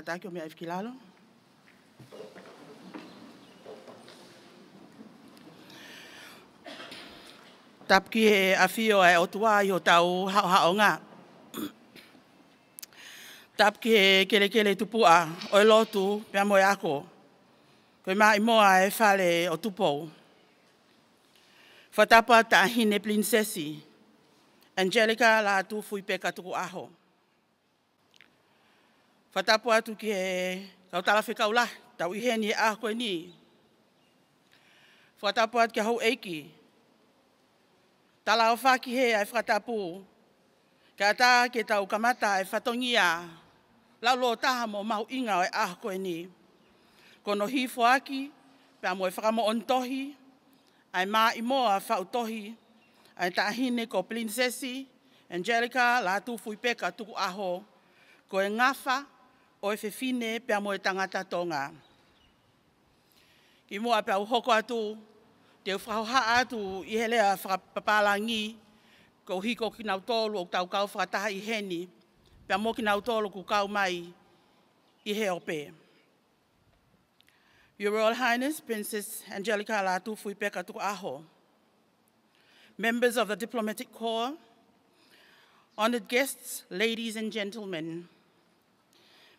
whakataki o mea ifkilalo. Tapki he awhio e otua i o tau hao-hao-nga. Tapki he kele tupua o e lotu pea moe ako. Koe maa imoa e whale o tupou. Whatapa ta hine princesi. Angelika Lātūfuipeka Tuku'aho. Whatapu atu ki he kautala whikaula, tau iheni e a koe ni. Whatapu atu ki hau eiki. Tala o whaki he ai whatapu. Ka tā ke tau kamata e whatongia. Laulo taha mo mahu inga o e a koe ni. Kono hifo aki, pea mo e whakamo ontohi, ai maa imoa whautohi, ai tahine ko princesi Angelika Lātūfuipeka Tuku'aho, ko e Ngafa o e Fefine pea mo e Tangata Tonga. Ki mua pea uhoko atu, te whahoha atu i helea whakapapalangi, ko hiko ki nau tolu o tau kau whakataha i heni, pea mo ki nau tolu ku kau mai i he ope. Your Royal Highness, Princess Angelika Lātūfuipeka Tuku'aho, members of the Diplomatic Corps, honored guests, ladies and gentlemen,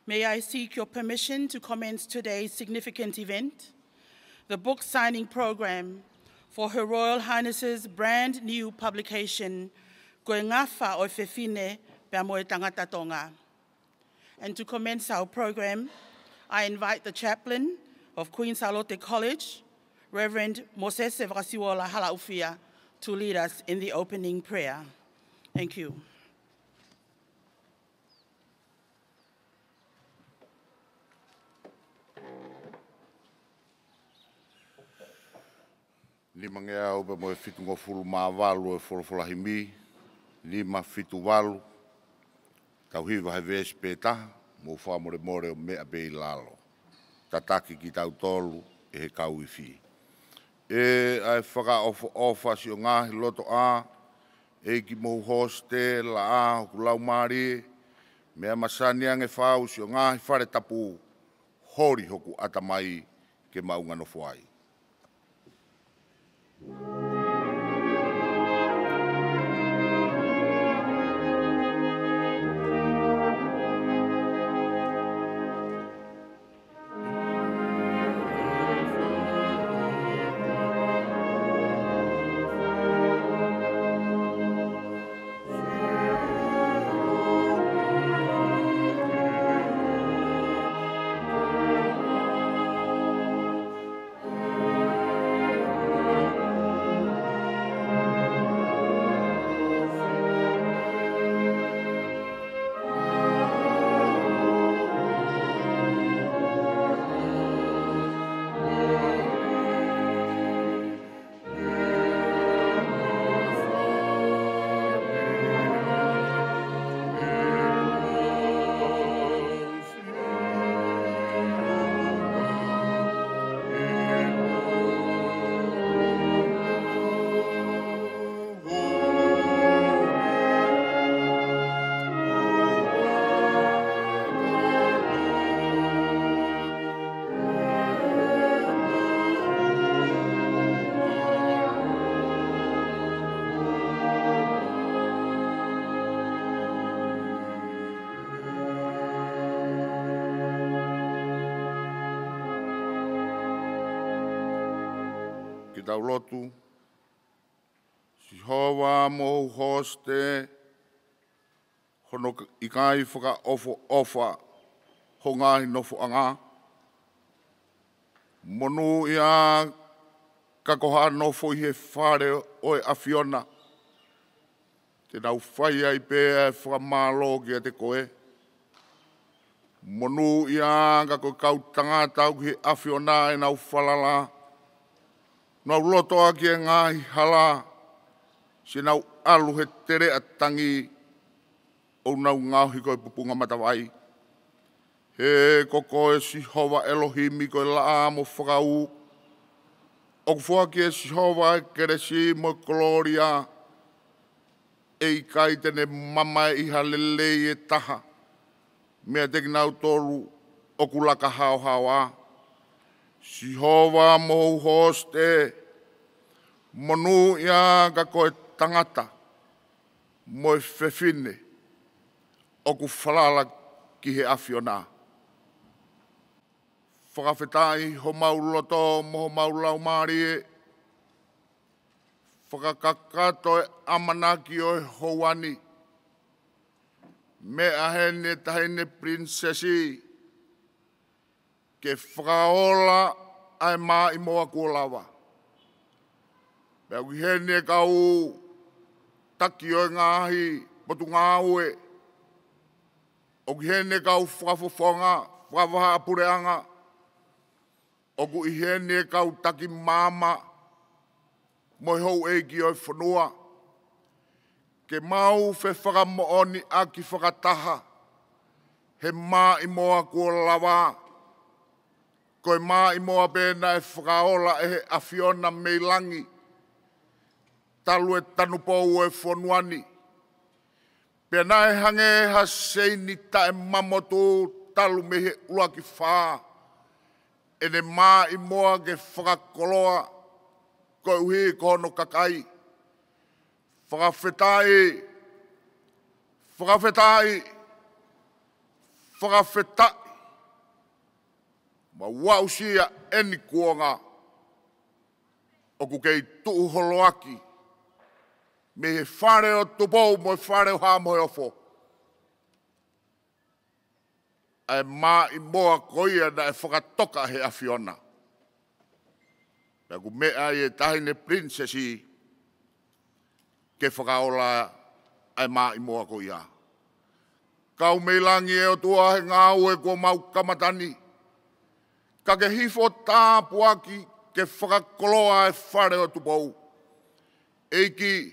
may I seek your permission to commence today's significant event, the book signing program for Her Royal Highness's brand new publication, Ko e Ngafa o Fefine pea mo e Tangata Tonga. And to commence our program, I invite the chaplain of Queen Salote College, Reverend Mosese Vakasiwola Halaufia, to lead us in the opening prayer. Thank you. Lima ngea upe mo e fitu ngofulu maa walu e folofolahimi, lima fitu walu, tau hiva he vesi pētaha, mo whamore more o mea bei lalo. Tataki ki tau tolu e he kau i whi. E ai whaka ofa si o ngahi loto a, e ki mohu hoste la a hoku lau maari, mea masani ange whau si o ngahi whare tapu, hori hoku atamai ke maunga no fuai. Tau lotu, si hoa mo hoste, hono i kai whaka ofa, ho ngahi nofo anga. Monu ia kakoha nofo i he whare o e awhiona. Te nau whai ai pēa e whakamalo ki a te koe. Monu ia kako kau tangata au ki he awhiona e nau whalala. Nau loto aki e ngahi hala, se nau alu he tere atangi o nau ngauhi koe pupunga matawai. He koko e si hova Elohimi koe laa mo whakau. O kufua ki e si hova e keresi mo gloria. E i kai tene mama e iha lelei e taha. Mea teki nau tolu o kulaka hao hawa. Sihova mo hoste, monu ia ka koe tangata, mo fefine, o ku falala ki he awhiona. Whakawhetai ho mauloto mo ho maulau marie, whakakakato e amanaki o e houani, me ahene tahene prinsesi, ke whakaola ai mā i moa kua lawa. Pea ki hene kau taki o ngāhi potu ngāue, o ki hene kau whakafofonga, whakawaha apureanga, o ku i hene kau taki māma, moi hou eiki o i whanua, ke mau whe whakamooni a ki whakataha, he mā i moa kua lawa, koe mā i moa pēna e whakaola e he awhiona meilangi, talu e tanupou e whonuani. Pēna e hange ha seini ta e mamotu talu me he uaki whā, e ne mā i moa ke whakakoloa, koe uhi kono kakai. Whakawhetai, whakawhetai, whakawhetai, ma wausia eni kuonga o ku kei tuu holoaki me he whare o tupou mo he whare o hamo he ofo. Ai mā i moa koia na e whakatoka he awhiona. Pea ku mea i e tahine prinsesi ke whakaola ai mā i moa koia. Kau meilangi e o tua he ngāue kua mau kamatani. Ka ke hifo tāpuaki ke whakakoloa e whare o tupou. Eiki,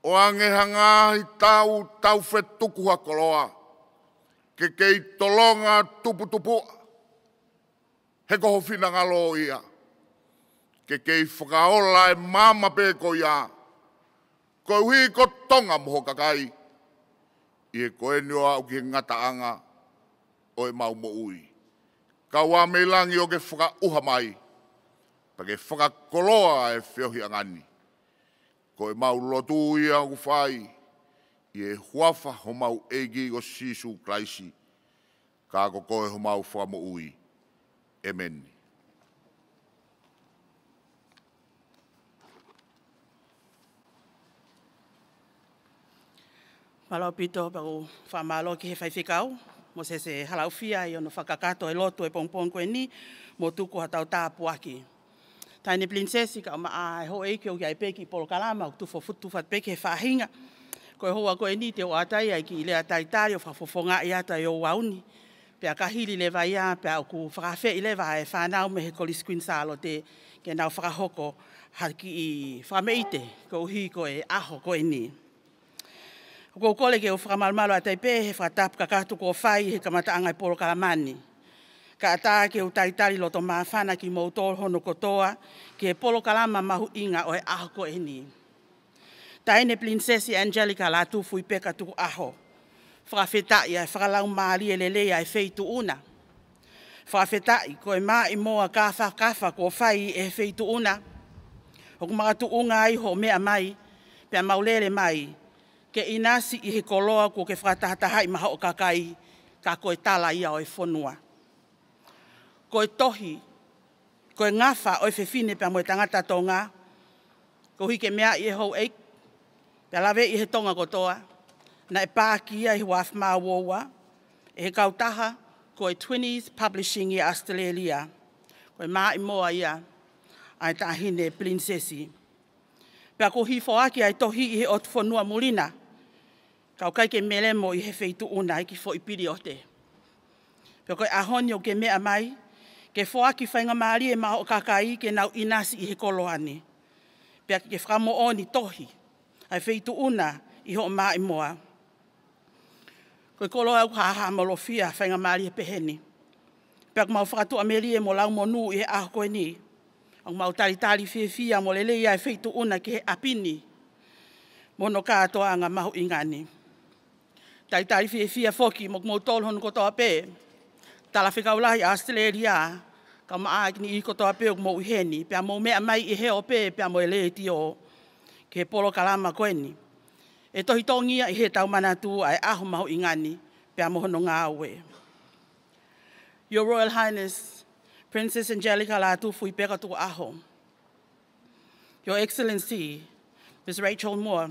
o angehangahi tau whetukuha koloa. Ke kei tolonga tupu, he koho whinangalo ia. Ke kei whakaola e mama pēko ia. Ko hui ko tonga moho kakai. I e koe nioa au ki ngataanga o e mau mo ui. Ka wā meilangi o ke whakauha mai, pa ke whakakoloa e whiohi angani. Ko e mau lotu ia u whai, i e huafa ho mau eigi o Sisu Kraisi, ka ko koe ho mau whamo ui. Amen. Malo pito pa ko whamalo ki he whaiwhikau. Mo se halauwhia i ono whakakato e lotu e pongpong koe ni, mo tuku hatau tāpu aki. Taine prinsesi ka ma a ho eiki o kia peki polo kalama, o tufo futufat peki he whahinga. Koe hoa koe ni te o atai ai ki lea taitari o whafofonga i ata i o wauni. Pea kahili lewa ia, pea o ku whakawhi i lewa e whanau me he kolis Queen Salote, ke nau whakahoko haki i whameite, ko uhi koe aho koe ni. Ko kole ke o whakamalmalo a taipe, he whakatapu kakatu ko whai he kamataanga i poro kalamani. Ka ata ke o taitari loto mawhana ki moutor hono kotoa, ke he polo kalama mahu inga o he aho ko e ni. Taine prinsesi Angelika Lātūfuipeka Tuku'aho. Whakawhetai ai whakalau maari e lelea e wheitu una. Whakawhetai ko e maa i moa kafa ko whai e wheitu una. Hoku mga tuunga ai ho mea mai, pia maulele mai, ke inasi i he koloa ko ke whakatahataha i maha o kakai, ka koe tala ia o e whonua. Koe tohi, koe Ngafa o e Fefine pea mo e Tangata Tonga, ko hike mea i e hou eik, pea lawe i he tonga kotoa, na e pākia i waf maa woua, e he kautaha koe Twinnies Publishing i Australia, koe maa i moa ia, ai tahine prinsesi. Pea ko hifo aki ai tohi i he o whonua mulina, kau kai ke melemo i he wheitu una i ki fo i piri o te. Pea koe ahoni o ke mea mai, ke whoaki whainga maari e maho o kakai ke nau inasi i he koloani. Pea ke whamo oni tohi, ai wheitu una i ho maa i moa. Koe koloa au haha malofia whainga maari e peheni. Pea mau whakatu ameli e mo lau monu i he aho koe ni. Ang mau tari fia mo lele ia e wheitu una ke he apini. Mono kātoa anga mahu ingani. Tai fia foki mo tol hon kotoa pe. tala whikaulahi Australia, ka maa ni I kotoa peo mo uheni, pia mo mea mai I heo pe, pia mo ele ti o ke polo kalama koeni. E tohi tongia I he tau manatu ai aho maho ingani, pia mo hono ngā aue. Your Royal Highness, Princess Angelika Lātūfuipeka Tuku'aho, Your Excellency, Ms. Rachel Moore,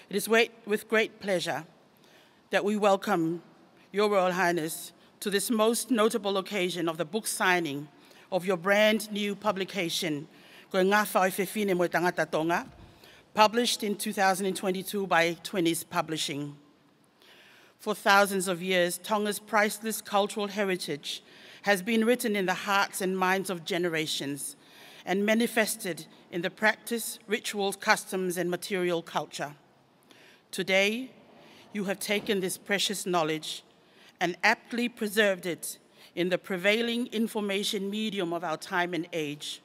it is with great pleasure that we welcome Your Royal Highness to this most notable occasion of the book signing of your brand new publication, Ngafa Fefine pea Tangata Tonga, published in 2022 by Twinnies Publishing. For thousands of years, Tonga's priceless cultural heritage has been written in the hearts and minds of generations and manifested in the practice, rituals, customs, and material culture. Today, you have taken this precious knowledge and aptly preserved it in the prevailing information medium of our time and age,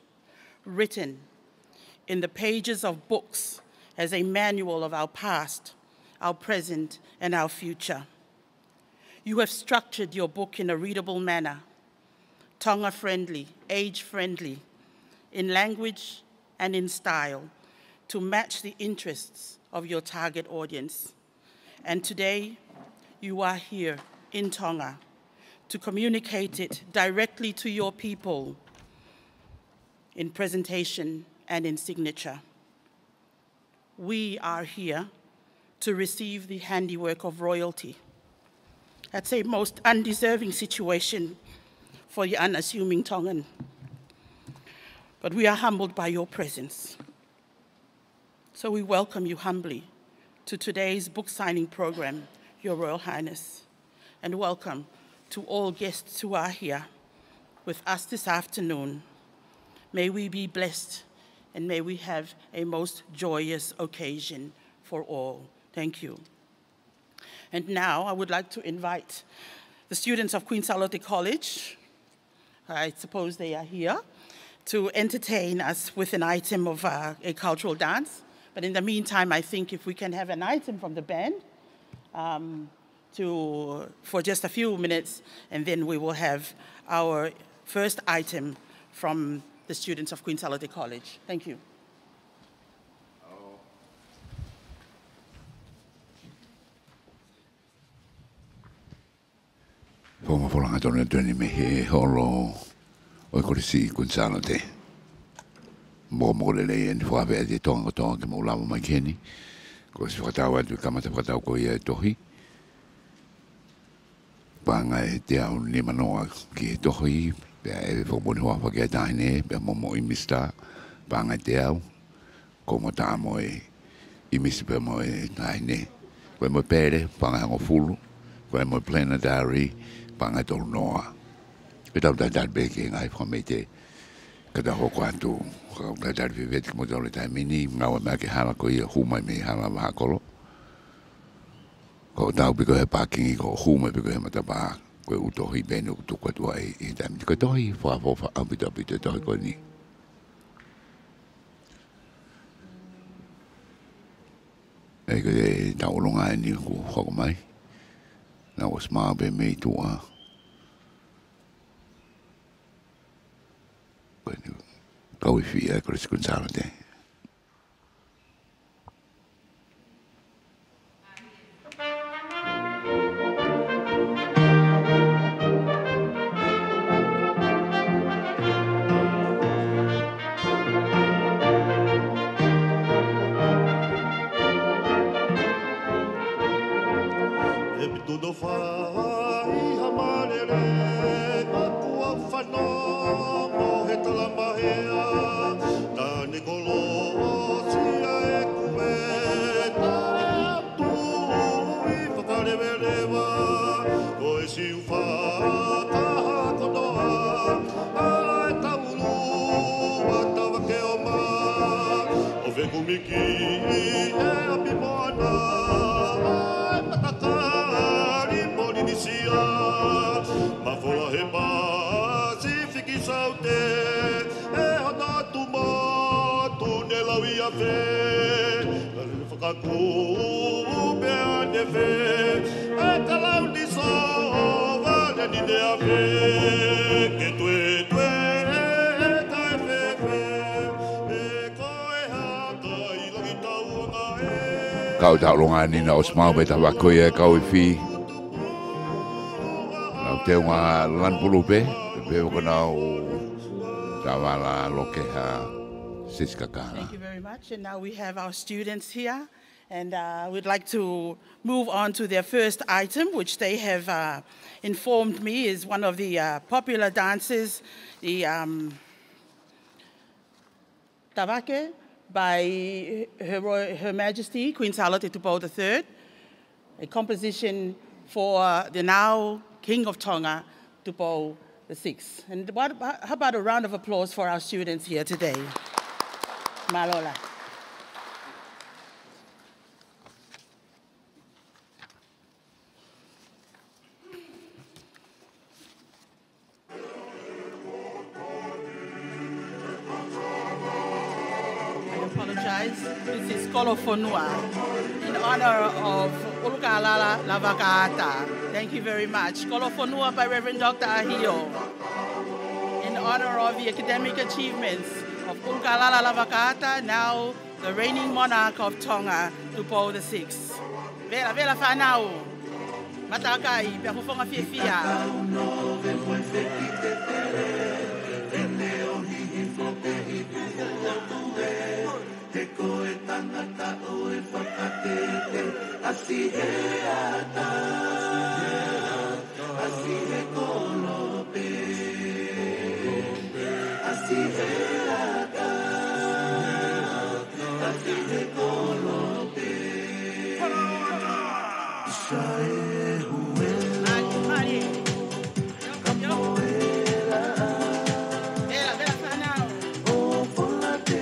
written in the pages of books as a manual of our past, our present, and our future. You have structured your book in a readable manner, Tonga-friendly, age-friendly, in language and in style, to match the interests of your target audience. And today, you are here in Tonga to communicate it directly to your people in presentation and in signature. We are here to receive the handiwork of royalty. That's a most undeserving situation for the unassuming Tongan. But we are humbled by your presence. So we welcome you humbly to today's book signing program, Your Royal Highness, and welcome to all guests who are here with us this afternoon. May we be blessed and may we have a most joyous occasion for all. Thank you. And now I would like to invite the students of Queen Salote College, I suppose they are here, to entertain us with an item of a cultural dance. But in the meantime, I think if we can have an item from the band for just a few minutes, and then we will have our first item from the students of Queen Salote College. Thank you. Foma folanga tonu tuni me he holo o ko si Queen Salote. Mo le en fo ave de tonga tonga mo lava mai keni. Ko si fatawa tu kamata fatawa ko ia tohi. Panga e te au ni manoa ki tohi pe e fo mo hoa fa ke taine pe mo mo imista panga te au ko mo ta mo e imista pe mo e taine. Ko mo pere panga ngo fulu. Ko mo planetary panga to noa. Ke tau dat beke ngai fo me te kada hoko atu ka dar vivet mo dole ta mini ngawa ma ke hala ko ia huma me hala ma kolo ko tau biko he parking ko huma biko he mata ba ko uto hi beno to ko to ai e dam ko to hi fa abito to ko ni e ko e tau longa ni ko hoko mai na was ma be me to a Kau fia ko Queen Salote. Tudo fai hamalele akua fano mo hetala mahea tani kolo sia e kueta tu I whakarewelewa ko e si uwha kaha konoa ai taulu a tawa ke o ma o wheku miki e api moana ai matakari morinisia mafola he Pacific saute e hana tu matu ne lawi a fe whakaku be ane fe e talau ni so vale ni Kau taulonga ni na osmau be tawa koe kau fi. Nau te unga lanpulu pe ko nau tawala loke ha siskaka. Thank you very much. And now we have our students here, and we'd like to move on to their first item, which they have informed me is one of the popular dances, the Tawake, by Her Majesty Queen Salote III, a composition for the now King of Tonga, Tupou VI. And how about a round of applause for our students here today? Malola. This is Kolofonua in honor of Ulukalala Lavakata. Thank you very much. Kolofonua by Reverend Dr. Ahio in honor of the academic achievements of Ulukalala Lavakata, now the reigning monarch of Tonga, Tupou VI. Vela, vela whanau. Matakai, pia hufonga fiefia. Eko e tangata o e whakatete, asi he ata, asi he kolope, asi he ata, asi he kolope. Isae huela, kapoela, Vela whanau. o pola te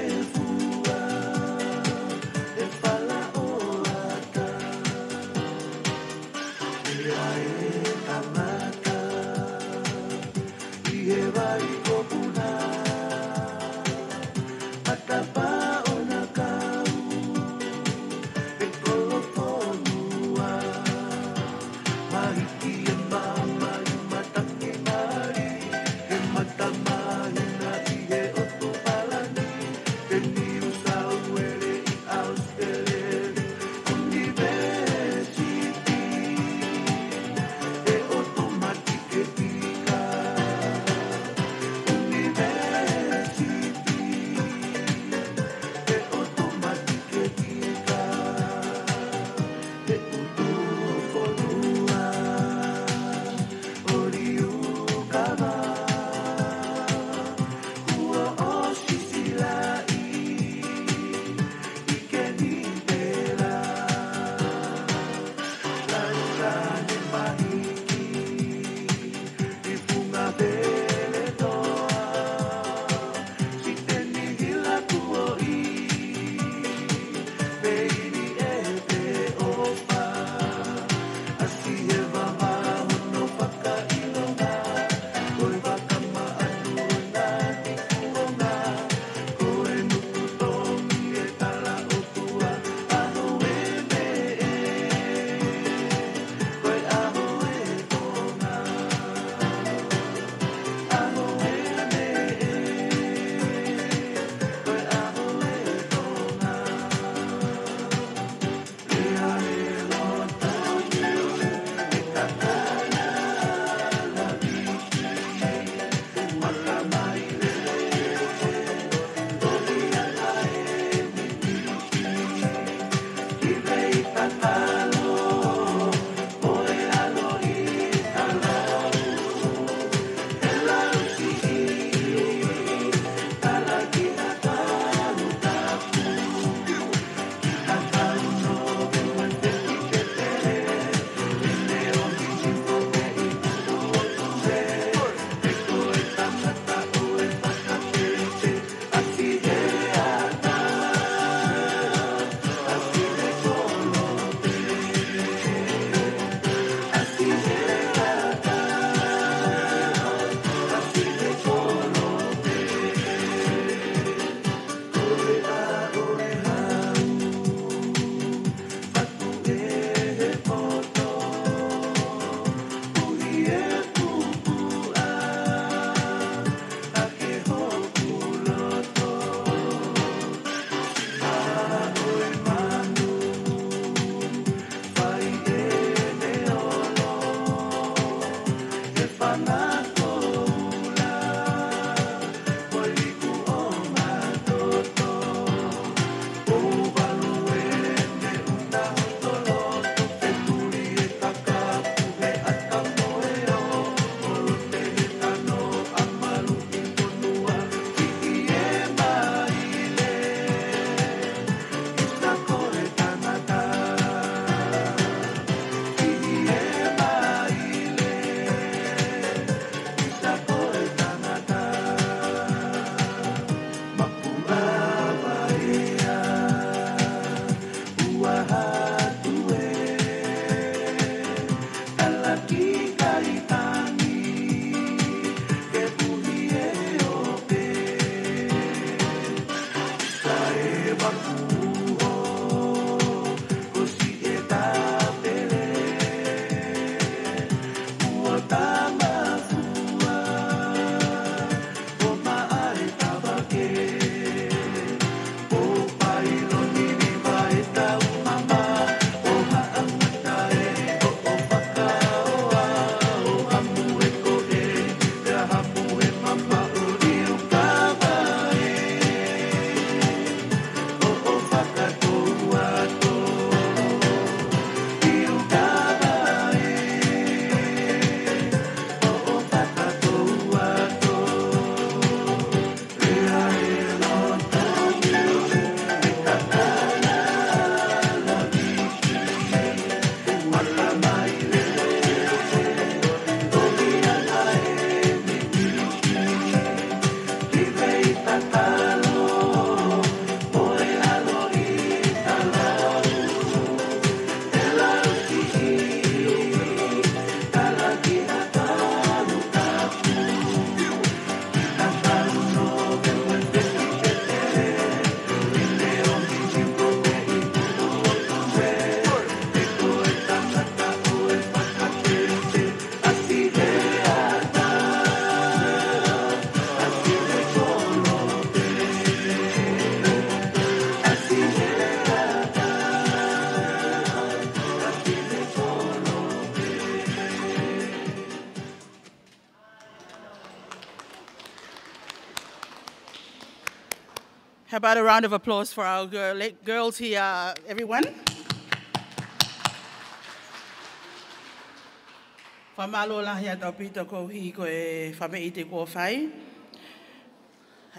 How about a round of applause for our girls here, everyone?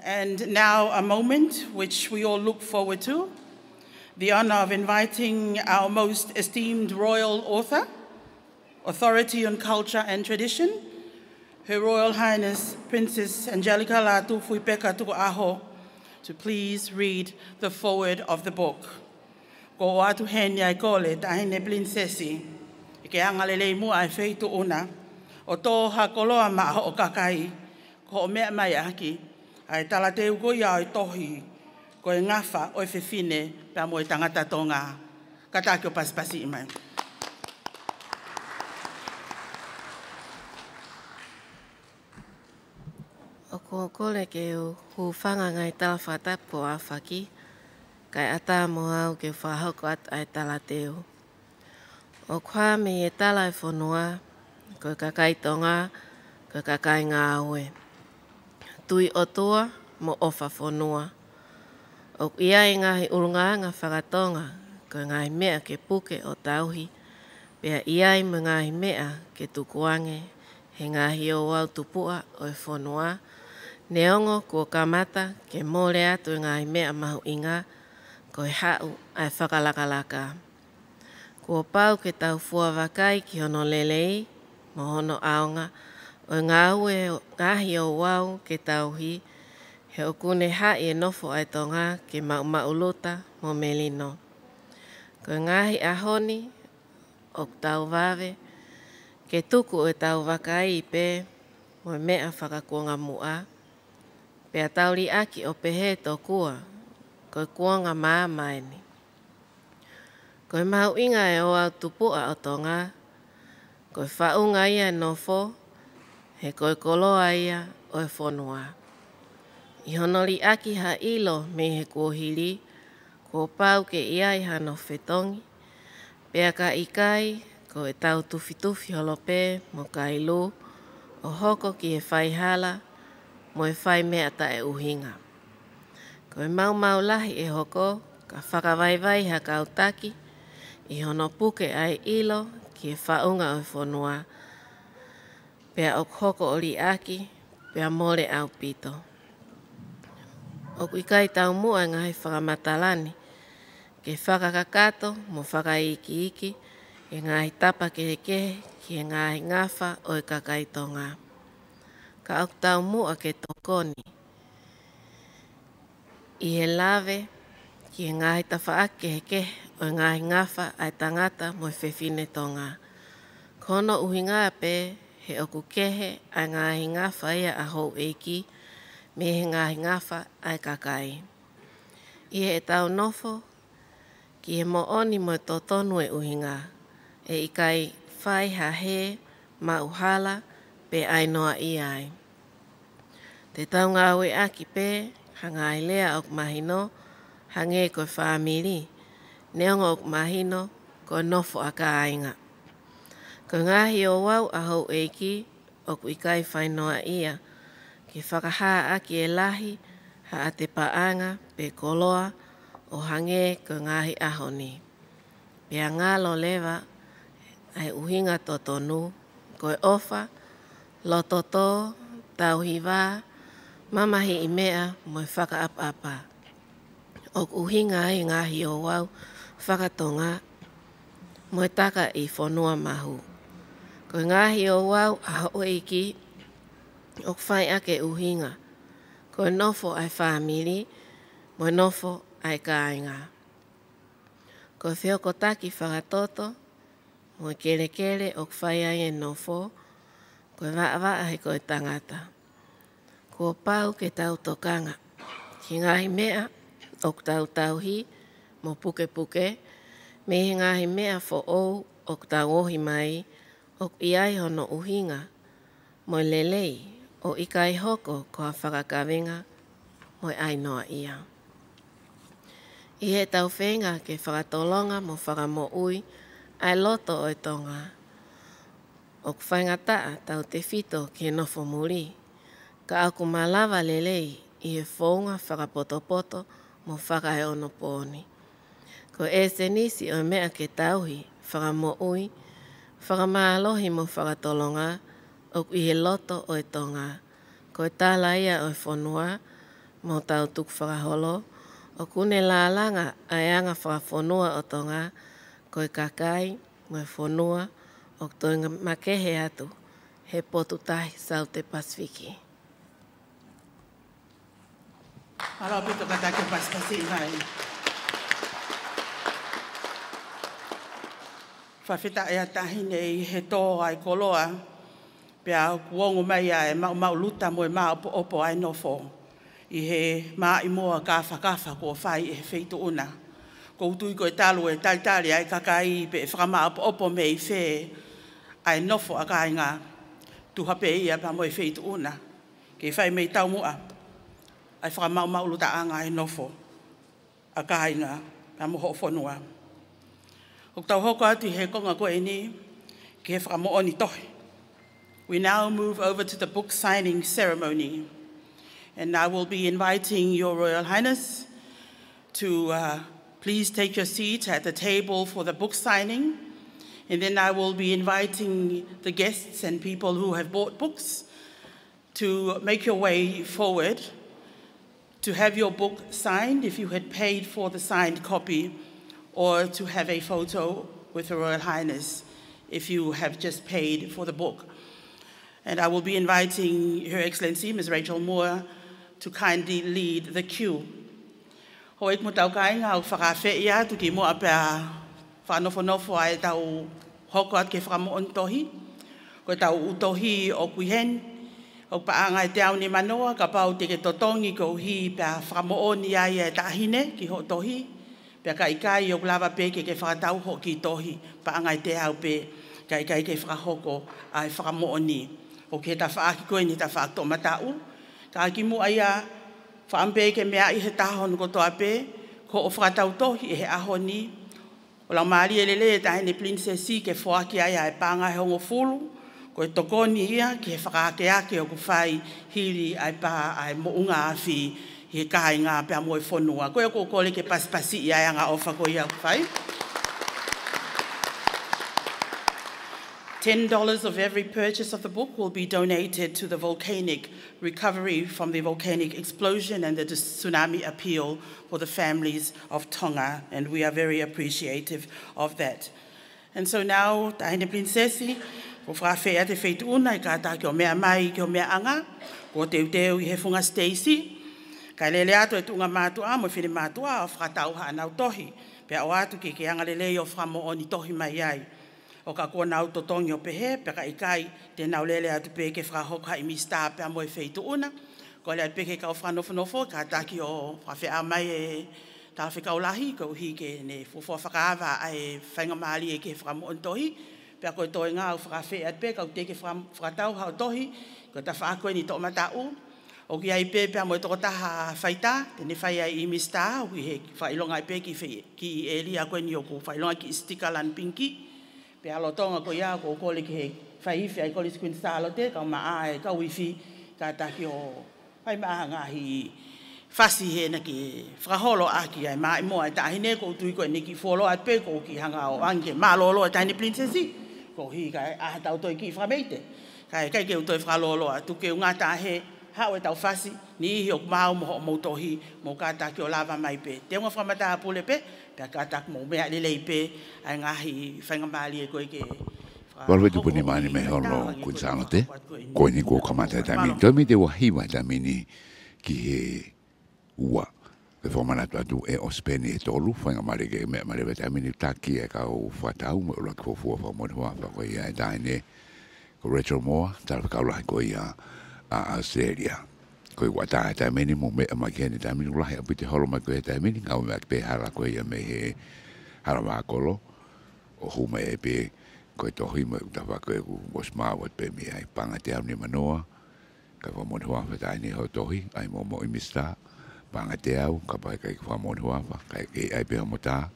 And now a moment which we all look forward to, the honor of inviting our most esteemed royal author, authority on culture and tradition, Her Royal Highness Princess Angelika Lātūfuipeka Tuku'aho, to please read the foreword of the book. Ko atu heni ai kole tahine princesi, ke angalelei mua ai feitu una, o tō hakoloa maa o kakai, ko o mea mai aki, ai talateu ko ia ai tohi, ko e Ngafa o Fefine pea mo e Tangata Tonga. Katakio pasipasi imai. O kōkole ke hu whanga ngai talawhatapu a whaki, kai ata mo au ke whahoko at ai talateu. O kwa me e tala e whanua, ko kakai tonga, ko kakai ngā aue. Tui o tua mo ofa whanua. O ia e ngahi urunga ngā whakatonga, ko ngahi mea ke puke o tauhi, pea ia e me ngahi mea ke tukuange, he ngahi o wau tupua o e whanua, neongo kua kamata ke mōre atu e ngahi mea mahu inga, ko e hau ai whakalakalaka. Kua pau ke tau fua wakai ki hono lelei, mo hono aonga, o ngā ue ngahi o wau ke tauhi, he o kune hai e nofo ai tonga ke mauluta mo melino. Ko ngahi ahoni, o tau wawe, ke tuku e tau wakai i pe, mo mea whakakuanga mua, pea tauri aki o pehe tō kua, ko kuanga maamaini. Ko mau inga e o au tupua o tonga, ko whaunga ia nofo, he ko koloa ia o e whanua. I honori aki ha ilo me he kuohiri, ko pau ke ia i hano whetongi, pea ka ikai, ko e tau tufitufi holope mo kailu, o hoko ki e whaihala, mo e whai mea ta e uhinga. Ko e mau lahi e hoko, ka whakawaivai ha kautaki, i hono puke ai ilo ki e whaunga o e whanua, pea o hoko ori aki, pea more au pito. O ikai tau mua ngahi whakamatalani, ke whakakakato mo whakaiki, e ngahi tapa kehe ki e ngahi Ngafa o e kakai tonga. Ka au tau mua ke tokoni. I he lawe ki e ngahi tawhaake ke o e ngahi Ngafa ai tangata mo e Fefine tonga. Kono uhinga pe he oku kehe ai ngahi Ngafa ia a hou eiki me he ngahi Ngafa ai kakai. I he tau nofo ki he mo oni mo e totonu e uhinga. E ikai whai ha he ma uhala pe ai noa i ai. Te tau ngawe aki pe, hanga i lea ok mahino, hange koe whaamiri, neongo ok mahino, koe nofo a ka ainga. Ko ngahi o wau a hou eiki, ok ikai whainoa ia, ki whakahaa aki e lahi, ha a te paanga, pe koloa, o hange ko ngahi ahoni. Pea ngalo lewa, ai uhinga totonu, koe ofa, lototo, tauhiwa, mamahi i mea mo e whakaapa. Ok uhinga i ngahi o wau whakatonga mo e taka i whanua mahu. Ko ngahi o wau a ho eiki ok whai ake uhinga. Ko nofo ai whamiri mo nofo ai kāinga. Ko whioko taki whakatoto mo kere ok whai ai e nofo ko waa he ko e tangata. Ko pau ke tau tokanga. Ki ngahi mea, ok tauhi, mo puke, me he ngahi mea fo ou, ok tau ohi mai, ok iai hono uhinga, mo lelei, o ikai hoko ko a whakakawenga, mo ainoa ia. I he tau whenga ke whakatolonga mo whakamo ui, ai loto o e tonga. Ok whaingataa tau te whito ki nofo muri. Ka aku malawa lelei i he whaunga whakapoto mo whaka e ono pōni. Ko e se nisi o mea ke tauhi, whakamo'ui, whakamālohi mo whakatolonga, o i he loto o e Tonga. Ko e tāla ia o e whanua, mo tau tuku whakaholo, o kune lālanga ai anga whakawhanua o Tonga, ko e kakai, mo e whanua, o toinga makehe atu, he potu tahi Salote Pasifiki. Alo pito katake paspasi vai. Whawhita e atahi nei he tō ai koloa, pia kuongo mai ai mau luta mo e mau opo ai nofo. I he maa i mua kafa ko whai e he wheitu una. Ko utui ko e talu e taitari ai kakai pe e whakama opo me i whe ai nofo a kai ngā tuhape ia pa mo e wheitu una. Ke whai mei tau mua. Ai whakamau luta anga e nofo a kai ngā pa mo ho whanua. O tau hoko atu he konga ko e ni ke he whakamo oni tohi. We now move over to the book signing ceremony. And I will be inviting Your Royal Highness to please take your seat at the table for the book signing. And then I will be inviting the guests and people who have bought books to make your way forward to have your book signed if you had paid for the signed copy, or to have a photo with Her Royal Highness if you have just paid for the book. And I will be inviting Her Excellency, Ms. Rachel Moore, to kindly lead the queue. Ho ik mo tau kai ngā whakawhi ia tu ki mua pia whanofo ai tau hoko at ke whakamoon tohi. Ko tau utohi o kuihen, o paanga e te au ni manoa, ka pau te ke totongi ko hi pia whakamoon ia e tahine ki ho tohi. Pia ka ikai o lava pe ke whakatau ho ki tohi, paanga e te au pe ka ikai ke whakahoko ai whakamooni. O ke ta whaaki koe ni ta whaakto matau. Ka ki mu aia whaampe ke mea i he tahon ko toa pe, ko o whakatau tohi e he ahoni. O lau maari e lele e tahene princessi ke whaaki aia e panga he hongo fulu, ko e tokoni ia ki he whakaake ake o ku whai hiri ai pā ai mounga awhi he kai ngā pia moe whonua. Ko e ko kole ke paspasi ia ngā ofa ko ia ku whai. $10 of every purchase of the book will be donated to the volcanic recovery from the volcanic explosion and the tsunami appeal for the families of Tonga, and we are very appreciative of that. And so now, tahine princesi, ko whawhea te wheituna, I ka tā ki o mea mai, ki o mea anga, ko te uteo I he funga Stacey, kai lele ato e tunga mātua, mo whine mātua, o whakatau hanau tohi, pia o atu ki anga lele o whamo o ni tohi mai ai. O ka kua nau totongi o pehe, peka ikai, te nau lele atu pe ke whahoka I mista pia mo e wheitu una. Ko lea peke ka o whanofo, ka taki o whawhea mai e tā whikaulahi, ko hi ke ne fufua whakaawa ai whainga maali e ke whakamo on tohi. Pea koe toi ngā o whakawhea pe, ka o te ke whakatau hao tohi, ko ta whaakoe ni tō matau. O ki ai pe pia mo e toko taha whaita, tene whai ai I mista, o ki he whailonga I pe ki e li a koe ni o ko whailonga ki stika lan pinki. Pe alo tonga ko ia ko kole ki he whaiwhi ai kole Queen Salote, ka maa e ka wifi, ka taki o hai maa ngahi whasi he na ki whakaholo aki ai maa I moa e tahine ko tui koe neki wholo at pe ko ki hanga o ange maa lolo e tahine princesi, ko hi ka e ahatau toi ki whameite. Ka e kai ke utoi whakalolo a tuke o ngā tahe hao e tau whasi, ni ihi o kumau moho o mautohi mo ka taki o lava mai pe. Te unga whamata apule pe, pia ka taki mo mea lelei pe, ai ngahi whainga maali e koe ke... Walwe tu puni mani me holo kun Salote, koe ni kua kamata tamini. Toi mi te wahiwa tamini ki he ua. Pe whamanatu atu e o speni e tolu, whainga maari ke mea maari tamini taki e ka o whatau, me ula ki fofua whamotua, whako ia e taine, ko Rachel Moore, tala whakaulahi ko ia a Australia. Koe wata e tamini mo mea makeni tamini ulahi api te holo mai koe e tamini, ngau mea pe hala koe ia me he hala wakolo, o hume e pe koe tohi mo utawa koe ku wasmawat pe mi ai panga te au ni manoa, ka whamon huafa taini ho tohi, ai Moimoi mista, panga te au, ka pai kai whamon huafa, kai ke ai pe hamota,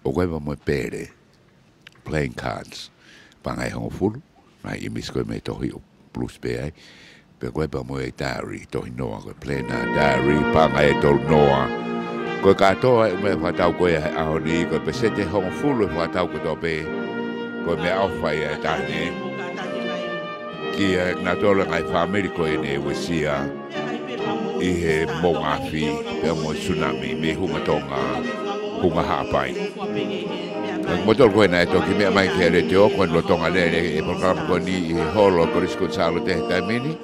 o koe wamo pere, playing cards, panga e hongo fulu, mai I miss koe me tohi o plus pe ai, pe koe pa mo e diary, tohi noa, koe play na diary, panga e tolu noa, Koe katoa e mea whatau koe ai aho ni, koe pesete hongo fulu e whatau ko tō pe, koe mea awhai e tāne. Ki ngā tōla ngai whamiri koe ne wesia, i he mō ngāwhi, pia mō tsunami, me hunga tonga, hunga haapai. Motor koe nai toki mea mai ke re te o, koe no tonga lere e programa koe ni i he holo korisko Salote he taimini,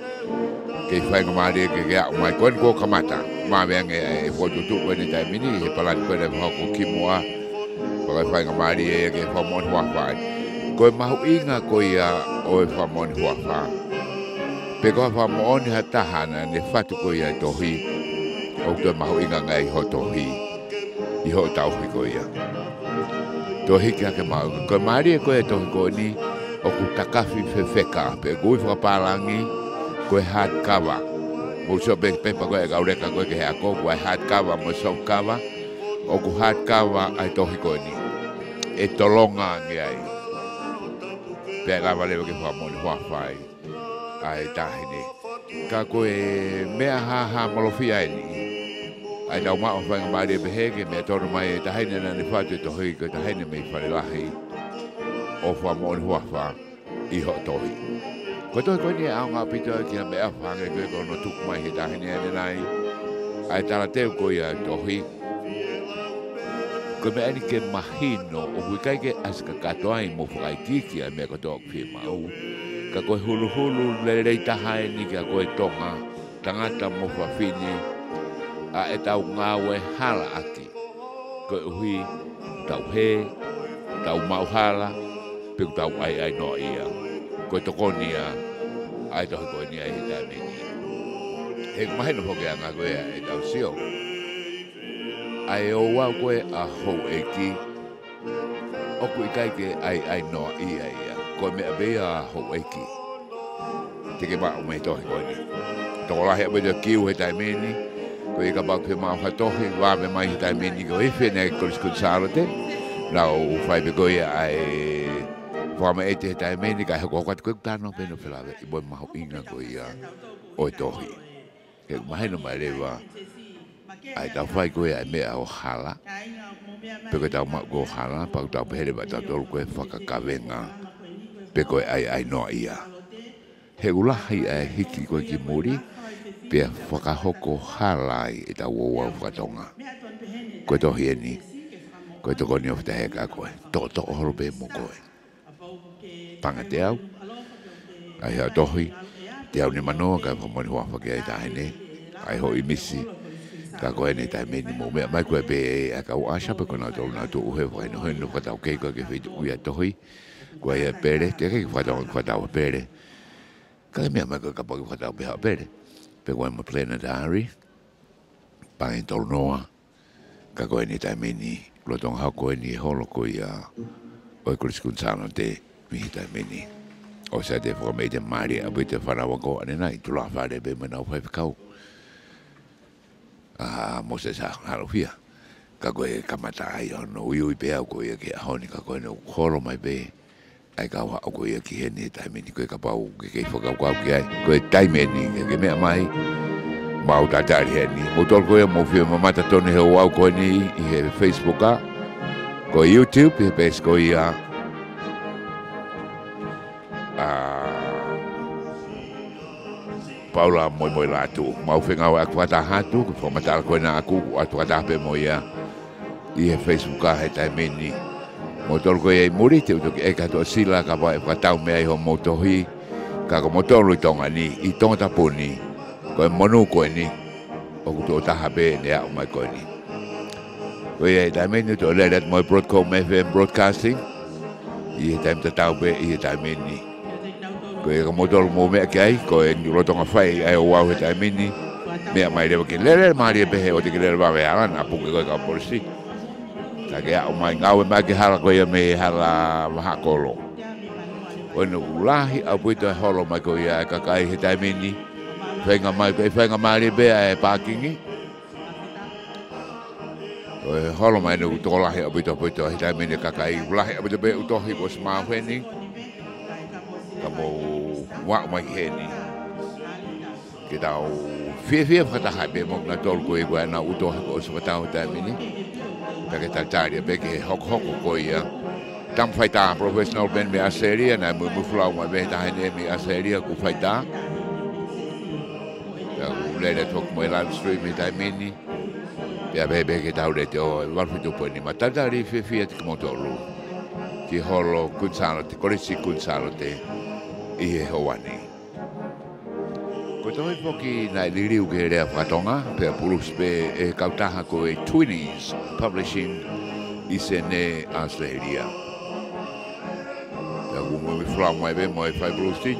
ke whainga maare ke au mai koe ni kō kamata. Mā meange e whotutu koe ni taimini, he palani koe nei whako kimoa, koe whainga maare e ke whamoni huawhai. Koe mahu inga koe ia o e whamoni huawhai. Pe koe whamoni ha tahana ne whatu koe ia tohi, o koe mahu inga ngai ho tohi, i ho tauhi koe ia. Tohi kia ke mau, koe maare e koe tohi koe ni, o ku takafi fefeka, pe koe whapalangi, koe hard cover. Muso pe pepa koe ka ureka koe ke hea koe, koe hard cover mo soft cover, o ku hard cover ai tohi koe ni. E tolonga nge ai. Pe ka walewa ke whamoni huawhai, ai tahine. Ka koe mea ha molofia e ni. Ai tau mao whainga maari e behege, mea tono mai e tahine na ne whatu e tohi, koe tahine mei whanelahi, o whamoni huawhai, i ho tohi. Ko toi koe ni au ngā pito ki na mea whange koe koe no tuku mai he tahine ane nai. Ai tala teo koe a tohi. Koe mea ni ke mahino o hui kai ke aska katoa i mo whakai kiki a mea koe toa kwhi mau. Ka koe hulu hulu lerei taha e ni ka koe tonga. Tangata mo Fefine a e tau ngāwe hala aki. Koe hui tau he, tau mau hala, piku tau ai no ia. Koe tokonia, ai tohi koe ni ai he tāmeni. He kumahino hoke a ngā koe e tau sio. Ai o wau koe a hou e ki, oku i kai ke ai noa ia ia. Koe mea bea a hou e ki. Teke mao me tohi koe ni. Toko lahi a bea kiu he tāmeni, koe i ka bau pe mao hatohi, wāme mai he tāmeni ko e whene koriskun Salote, nau whai pe koe ai Whama e te taimeni kai hoko hoko atu koe tāno pēno whilawe i boi mahu inga koe ia o e tohi. Ke maheno mai rewa ai tau whai koe ai mea o hala. Pe koe tau mau ko hala, pau tau pehere ba tau tolu koe whakakawenga. Pe koe ai noa ia. He ulahi ai hiki koe ki muri, pia whakahoko halai e tau o wau whakatonga. Koe tohi e ni, koe toko ni o whitaheka koe, to horo pe mo koe. Panga te au, ai hea tohi, te au ni manoa ka whamoni huawha ki ai tahine, ai ho i misi, ka koe nei taimeni mo mea mai koe pe a kau asa pe kona tolu nā tu uhe whaino henu whatau keiko ke whitu uia tohi, koe ia pere, te kei whatau pere, ka mea mai koe kapaki whatau peha pere, pe koe ma planetary, pangi tolu noa, ka koe nei taimeni, lotonga hau koe ni holo koe ia, oi koriskun Salote, mihi taimeni. O sa te whakamei te maari a te wharawa ko ane nai, tu la whare be mana o whaifakau. Mo se sa harawhia. Ka koe kamata ai ono ui pe au koe ke ahoni ka koe no horo mai be. Ai ka wa au koe ki hene taimeni koe ka pau ke kei whakau kau ki ai. Koe taimeni ke mea mai. Mau tatari heni. Mo tol koe mo whia mamata tone heo au koe ni i he Facebook a. Koe YouTube, he pes koe ia. Paula Moimoi Latu. Mau whengau a kwata hatu, ku whamatara koe na aku, atu atape mo ia. I he Facebook a he taimeni. Mo tolu koe ei muri, te utoki e katoa sila, ka wai whatau mea i ho motohi. Ka ko motolu i Tonga ni, i Tongatapu ni. Koe monu koe ni. O kuto o taha be ne au mai koe ni. Koe ei taimeni, to lerat moi broadcasting. I he taim tatau be, i he taimeni. Koe ka motolu mo mea ki ai, koe ni rotonga whai ai o wau he taimeni. Mea mai rewa ki lere, maari e pehe o te ki lere wawe alan, apu ke koe ka polisi. Ka ke au mai ngau e mai ki hala koe me hala maha kolo. Koe no ulahi au puito e holo mai koe ia e kakai he taimeni. Whainga mai koe, whainga maari e bea e pākingi. Koe holo mai no utolahi au puito he taimeni kakai. Ulahi au puito bea utohi ko smaa wheni. Ka mo wak mai heni. Ke tau Fefine pea pe mo na tol ko igual na uto ko so ta ta mini. Peke ta taria peke hok ko ia. Tam faita professional ben me aseria na mo flau ma be ta ne me aseria ku faita. Ya ulele tok mo live stream ta mini. Pea bebe ke tau le te o warfitu po ni matata ri Fefine te motolu. Ki holo kunsalote, kolisi kunsalote i he hoani. Ko toi poki na liriu ke rea whatonga, pea purus pe e kautaha ko e Twinnies Publishing i se ne Australia. Pea kumo mi flau mai be mo e whai brusti,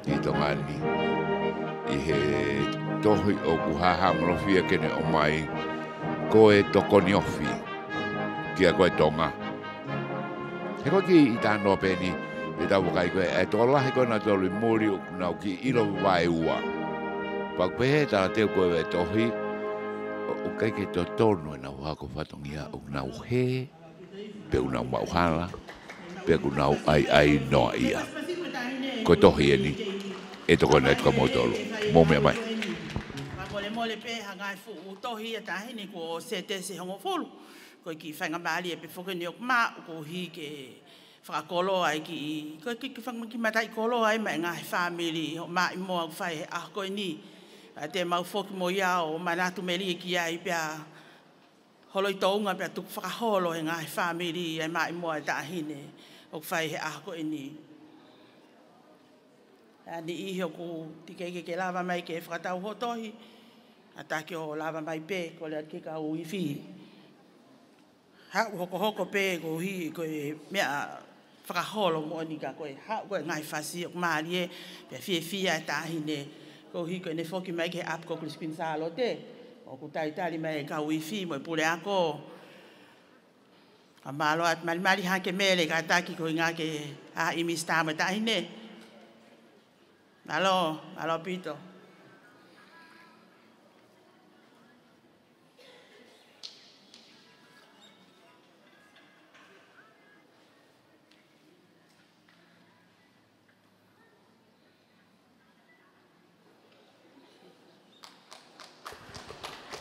i tongani. I he tohi o kuhaha mrofia kene o mai, ko e tokoni ofi, kia koe tonga. He koe ki i tānoa pēni, e tau kai koe, e tō lahi koe nā tōlu mōri o nau ki ilo vai ua. Pak pehe tā teo koe e tohi, o kai ke tō tōnu e nau hako whatongia o nau he, pe u nau mauhala, pe u nau ai noa ia. Koe tohi e ni, e tō koe nai tuka mōtolu, mō mea mai. Mole pe hangai fu utohi e tahi ni ko se te se hongo folu. Ko ki whainga maali e pe whoke ni ok maa ko hi ke whakakolo ai ki ko ki whanga ki matai kolo ai mai ngā he whamiri o maa i moa whai he ah koe ni. Te mau whoki mo ia o manatu meri e ki ai pia holoi tounga pia tuk whakaholo he ngā he whamiri ai maa i moa e tahine o whai he ah koe ni. Ni iho ko tikeke ke lava mai ke whakatau hotohi. Ata ke o lava mai pe ko le ke ka ui fi. Ha hoko pe ko hi ko mea whakaholo mo ni ka ko ha ko ngai fasi o marie pe fia tahine ko hi ko ne foki mai ke ap ko Crispin Salote o ku tai tali mai ka ui fi mo pule ako amalo at mali ha ke mele ka taki ko nga ke a imista ma tahine alo pito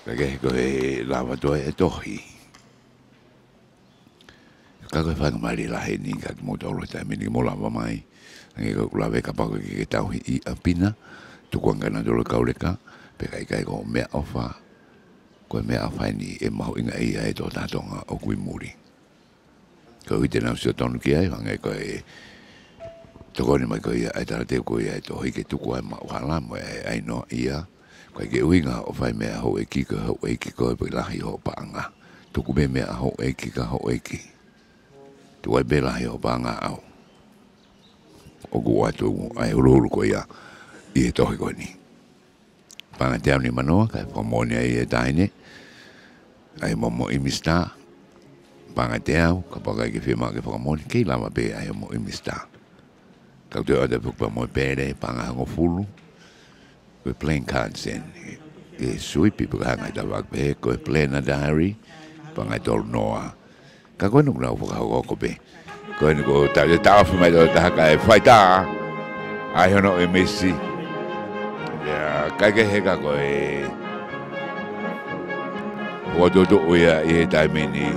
Kage ko e lava to e tohi. Kako whanga mari la he ni ka mo tolo ta mini mo lava mai. Nge ko lava ka pa ko ke tau I apina. Tu kwanga na dolo kauleka pe kai ko me ofa. Ko me ofa ni e mau inga e to ta tonga o kui muri. Ko i te na so tonu ki ai nge ko e to ko ni mai ko ai ta te ko ai to hi ke tu ko ma wala mo ai no ia. Kai ke uinga o whai mea ho eki ka ho eki ko e pai lahi ho paanga. Tuku me mea ho eki ka ho eki. Tu ai be lahi ho paanga au. O ku atu ai ururu ko ia I e tohi ko ni. Panga te au ni manoa kai whamoni ai e taine. Ai momo I mista. Panga te au ka pakai ke whima ke whamoni kei lama pe ai mo I mista. Kau te ode pukpa mo pere panga hango fulu. We're playing cards in. Sui people hang at the back there, go play in a diary. But I don't know. Ka koe nuk nau whakahoko ko pe. Koe ni ko tau te tau whimai tau te haka e whaita. Ai hono e mesi. Kai ke heka koe. Wadodo uia I he taimeni.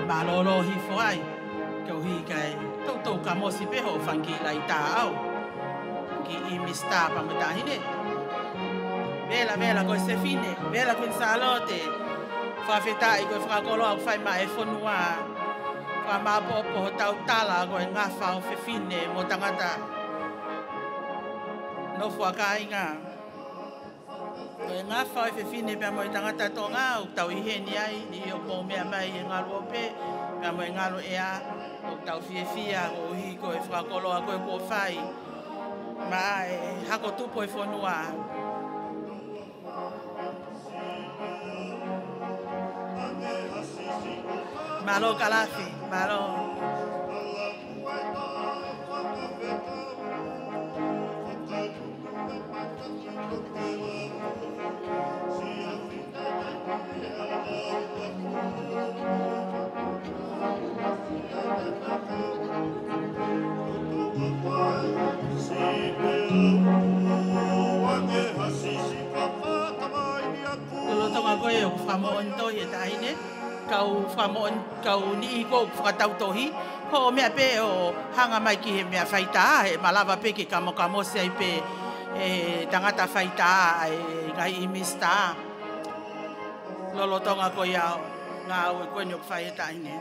Malolo hi foai ko hi kai to ka mosi pe ho fangi lai ta au ki I mista pa mata hine bela ko Fefine bela ko Salote fa feta I ko fra kolo au fai mai fonua fa ma po tau tala ko Ngafa o Fefine mo Tangata no fo ka inga ko Ngafa o Fefine pe mo Tangata Tonga o tau I he ni ai I o po mea mai ngalo pe pe mo ngalo ea o tau fia o hi ko e whakakolo a koe ko whai ma e hako tupo e whanua malo kalafi malo whamoon tohi e taine. Kau whamoon, kau ni I kou whakatau tohi. Ko mea pe o hanga mai ki he mea whaita he malawa pe ki kamo se ai pe tangata whaita ai ngai I mista. Lolo tonga ko iau ngā ue koe nyok whai e taine.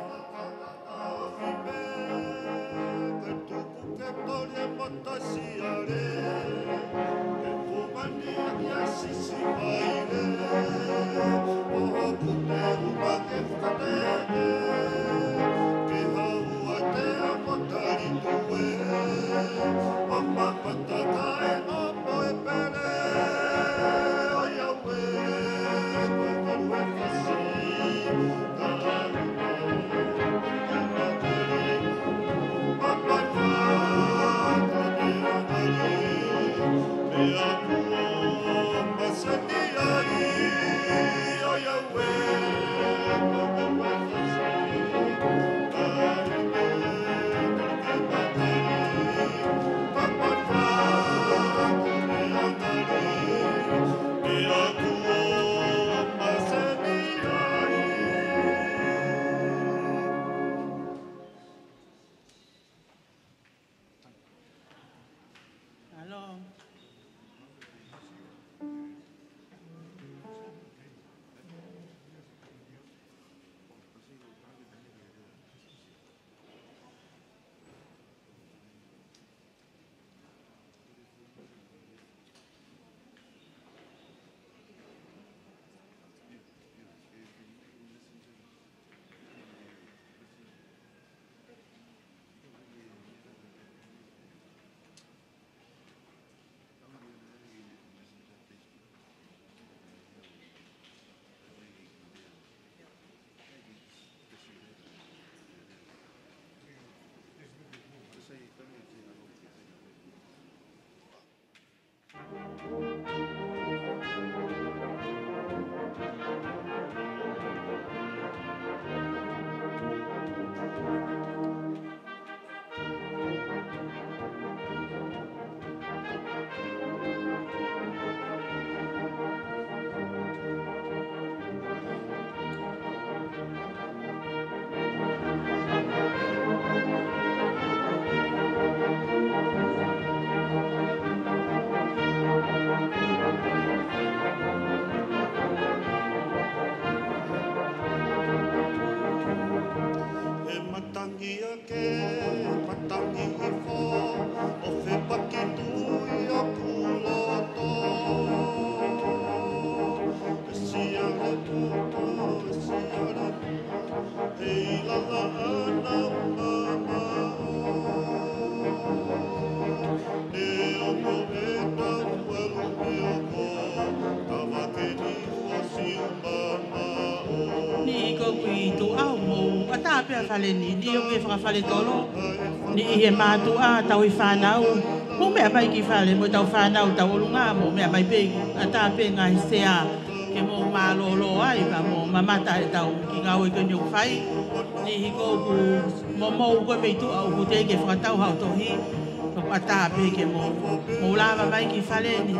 Fale ni dio ke fale tolo ni he matu a tau I whanau mo mea mai ki fale mo tau whanau tau olunga mo mea mai pe ata pe ngai sea ke mo malolo ai pa mo mamata e tau ki ngau e ke nyok whai ni hiko ku mo ko me tu au ku te ke whakatau hau tohi ko ata pe ke mo lava mai ki fale ni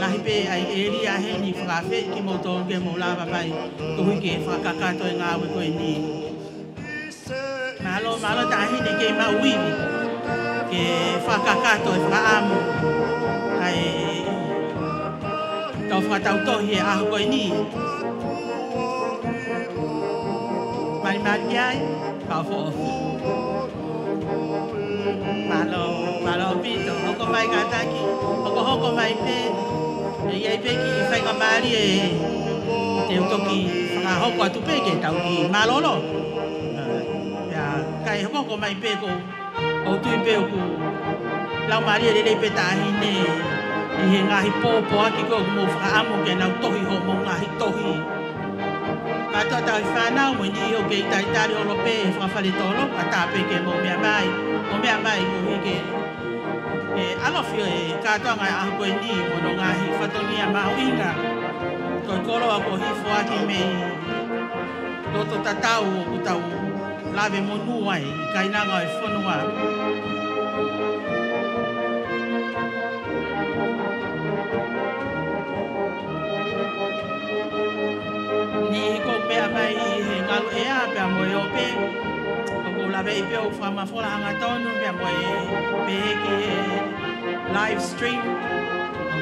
lahi pe ai eri a he ni whakafe ki mo tō ke mo lava mai ko hui ke whakakato e ngau e koe ni Malo tahi ni ke mawili ke whakakato e whaamu ai tau whakatau tohi e ahu koe ni mari ai kau fōfu malo pito hoko mai kataki hoko mai pe e iai pe ki whainga maari e te utoki whakahoko atu pe ke tau ki malolo kai hoko mai pe ko o tui pe ko lau maria le pe tahi ne I he ngahi pōpō aki ko mo whaamu ke nau tohi ho mo ngahi tohi katoa tau I whanau mo ni o ke I taitari o lope e whawhale tolo a tāpe ke mo mea mai ko hi ke alofio e katoa ngai ahu koe ni mo no ngahi whatonia mauinga ko kolo a ko hifo aki me loto tatau o kutau lave monua I kainanga e whanua. Ni pia mo e ope. Ko la ve pe o fa ma fola hanga tonu pia mo e pe ke live stream.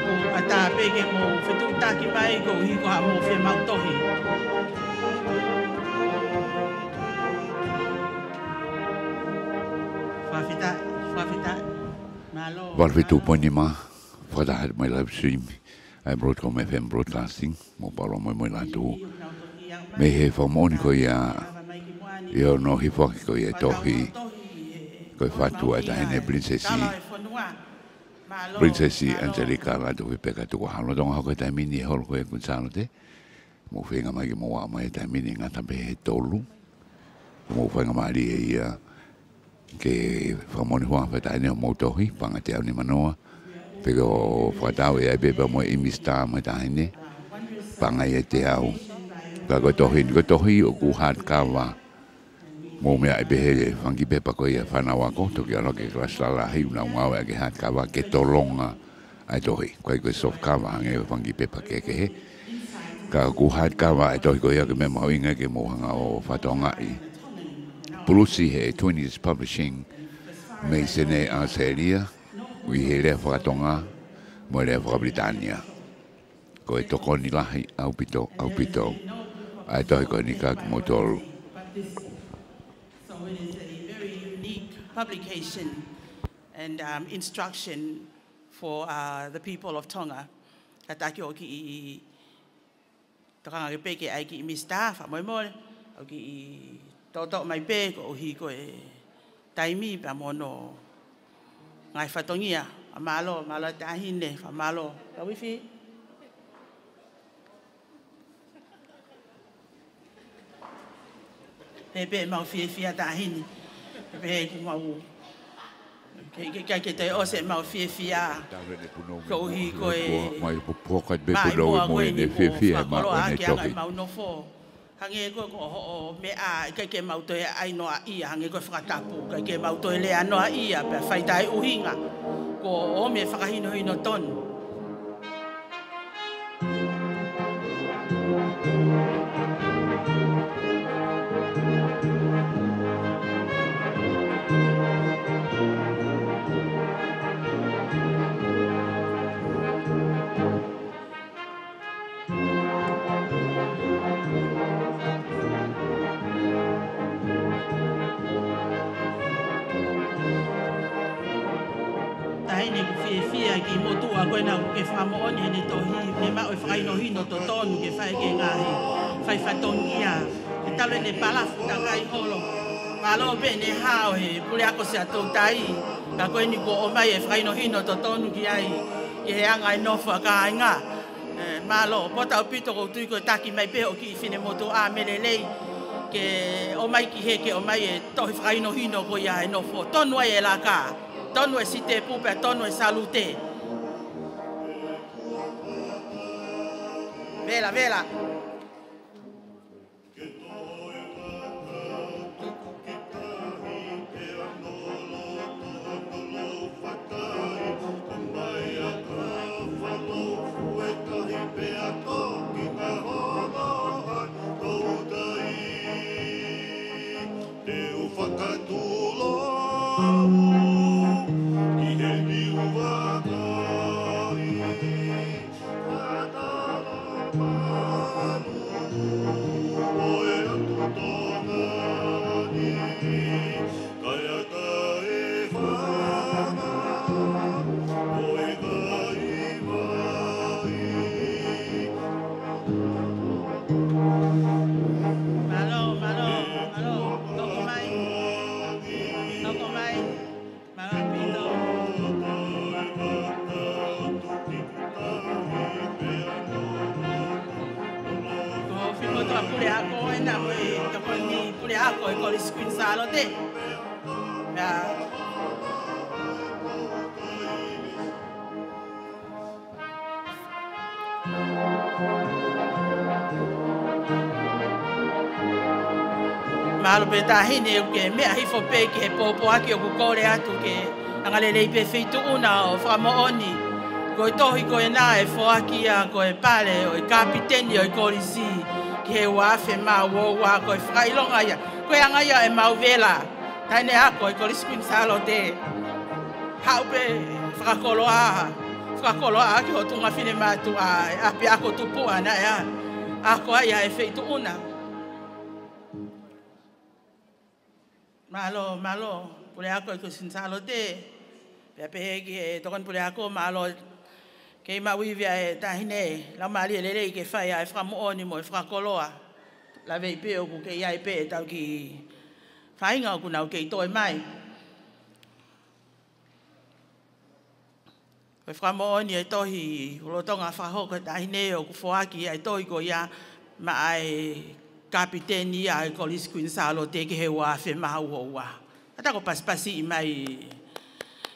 Ko ata pe ke mo fetu taki mai ko hi ko ha mo fe mau tohi. Valvitu Poinima, for that had my live stream. I brought home FM broadcasting, mo Paula Moimoi Latu. Me he fa moniko ia io no hi foki ko ia tohi ko fatu ata hene princesi Angelika Lātūfuipeka Tuku'aho donga ko ta mini hol ko e kun Salote. Mo fenga mai mo wa mai ta mini ngata be he tolu. Mo fenga mai ia ke famoni hoa fata ne mo tohi panga te ni manoa pego fata e be mo imista mai ta ne panga e te au ka go tohi o ku hat kawa mo me ai be he fangi be pa ko ia fana wa ko to kia ke klasala hi una wa ke hat kawa ke tolonga ai tohi ko soft kawa nge fangi be pa ke he ka ku hat kawa ai tohi ko ia ke me mo inga ke mo hanga o fatonga i Pulusi he Twinnies Publishing me sene a seria wi he le fra Tonga mo le fra Britania ko e toko ni lahi au pito ai toi ko ni ka mo tolu. So it is a very unique publication and instruction for the people of Tonga. Kataki o ki takanga ke peke ai ki mista fa Moimoi o ki toto mai pe ko hi ko e taimi pa mono ngai fatongia malo ta hine fa malo ka wifi pe mau fi ta hine pe ku mau ke te o se mau fi ko hi ko e mai po ka be ko do mo ne fi ma ne toki mau no fo hange ko ho me a ke mau to ai no ai hange ko Tongatapu ke mau to le ano ai pe fai tai uhinga ko o me whakahino hino tonu. Ki motua koe nau ke whamaoni hene tohi, me mao e whakaino hino to tonu ke whae ke ngahi, whai whatongia, ke talo ne palafu ta kai holo. Malo pe ne hao he, pule ako se atou tai, ka koe ni ko o mai e whakaino hino to tonu ki ai, ke he anga e nofa ka ai ngā. Malo, pota o pito ko tui koe taki mai pe o ki whine motu a melelei, ke o mai ki he ke o mai e tohi whakaino hino ko ia e nofo. Tonu ai e la ka, tonu e site pupe, tonu e Salote. Vela, vela. Salote. Malo beta hine ke me ahi fo pe ke popo aki o kore atu ke angale le pe fitu una o famaoni ko tohi ko na e fo aki a ko e pale o e kapiteni o e kolisi ki he wafe mau wa ko whakailonga ia. Koe anga ia e mau vela. Taine ako e kolisi kuin Salote. Haupe whakakoloa. Whakakoloa ki ho tunga whine mātu a api ako tupua na ea. Ako ia e wheitu una. Malo. Pule ako e kolisi Salote. Pea pehe ki e tokan pule ako malo. Kei mawivia e tahine. La mali e lelei ke whai a e whakamuoni mo e whakakoloa. La vei peo ku ke iai pe tau ki whainga o ku nau kei toi mai. Koe whakamooni e tohi ulotonga whahoko e tahine o ku whoaki e tohi ko ia ma ai kapiteni ia e kolisi kuin Salote ke he wafe mahu o wa. Ata ko paspasi i mai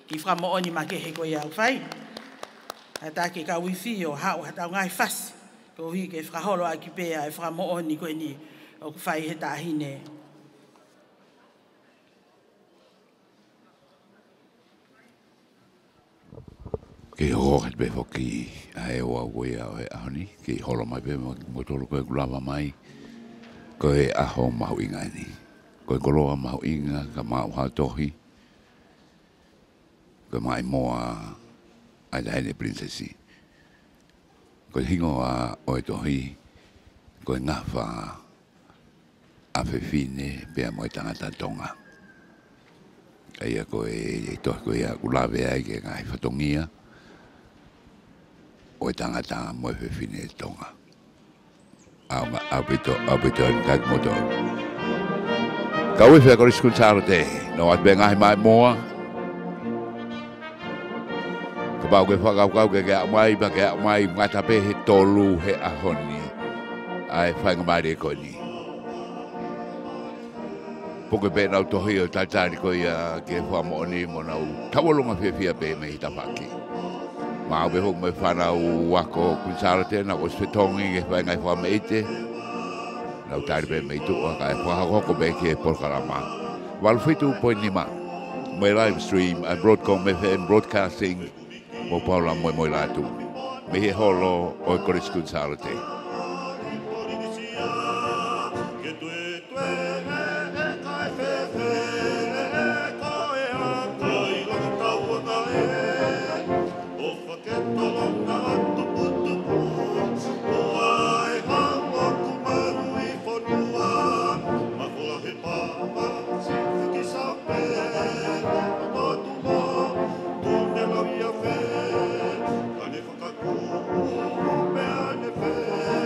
ki whakamooni ma ke he ko ia whai. Ata ke ka wifi o hao hata ngai fasi. Ko hi ke whakaholo a ki pea e whakamooni koe ni o ku whai he tahine. Ke hohet be foki ai wa we ai ani ke holo mai be mo tolo ko gulava mai ko e aho mau inga ni ko koloa mau inga ka mau ha tohi ko mai moa ai dai princesi ko hingo a o tohi ko Ngafa a Fefine pea mo Tangata Tonga ai ko e to ko ia gulave ai ke ngai fatongia o tangata mo Fefine Tonga. Abito en kag motor. Kau fe ko skun Salote, no at benga mai moa. Ka ba ke kau ke mai ba ke mai ngata pe he tolu he ahoni. Ai fanga mai ko ni. Poke pe na to hio tatari ko ia ke fa mo ni mo na tawolonga fe pe me hitapaki. Mau be hok mai whanau wako kuin Salote na ko swetongi ke whai ngai wha meite. Nau tari be meitu o kai whahako be ke porkarama. Wal whitu point lima. My live stream and broadcasting mo Paula Moimoi Latu. Me he holo o koris kuin Salote. Fe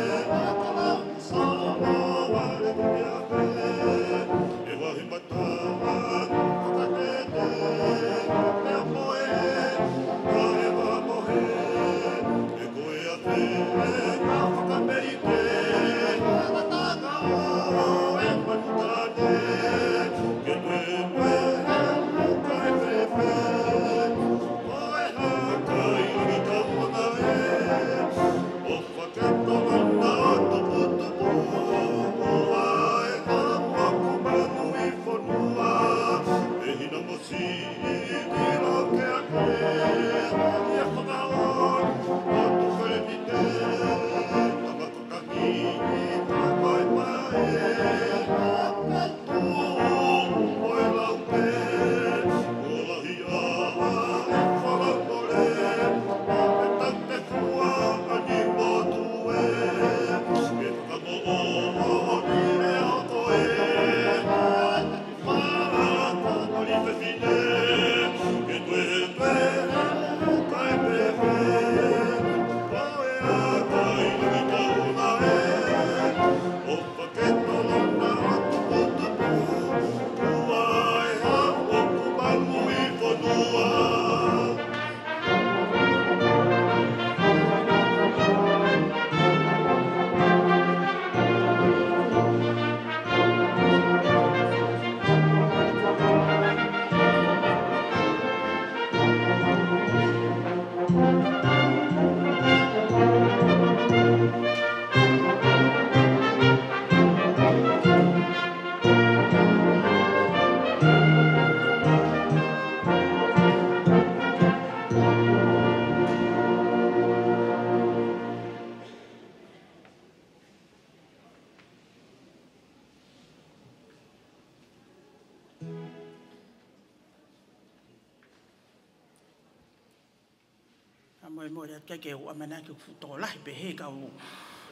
Moimoi ke o amana ke to lai pe he ka o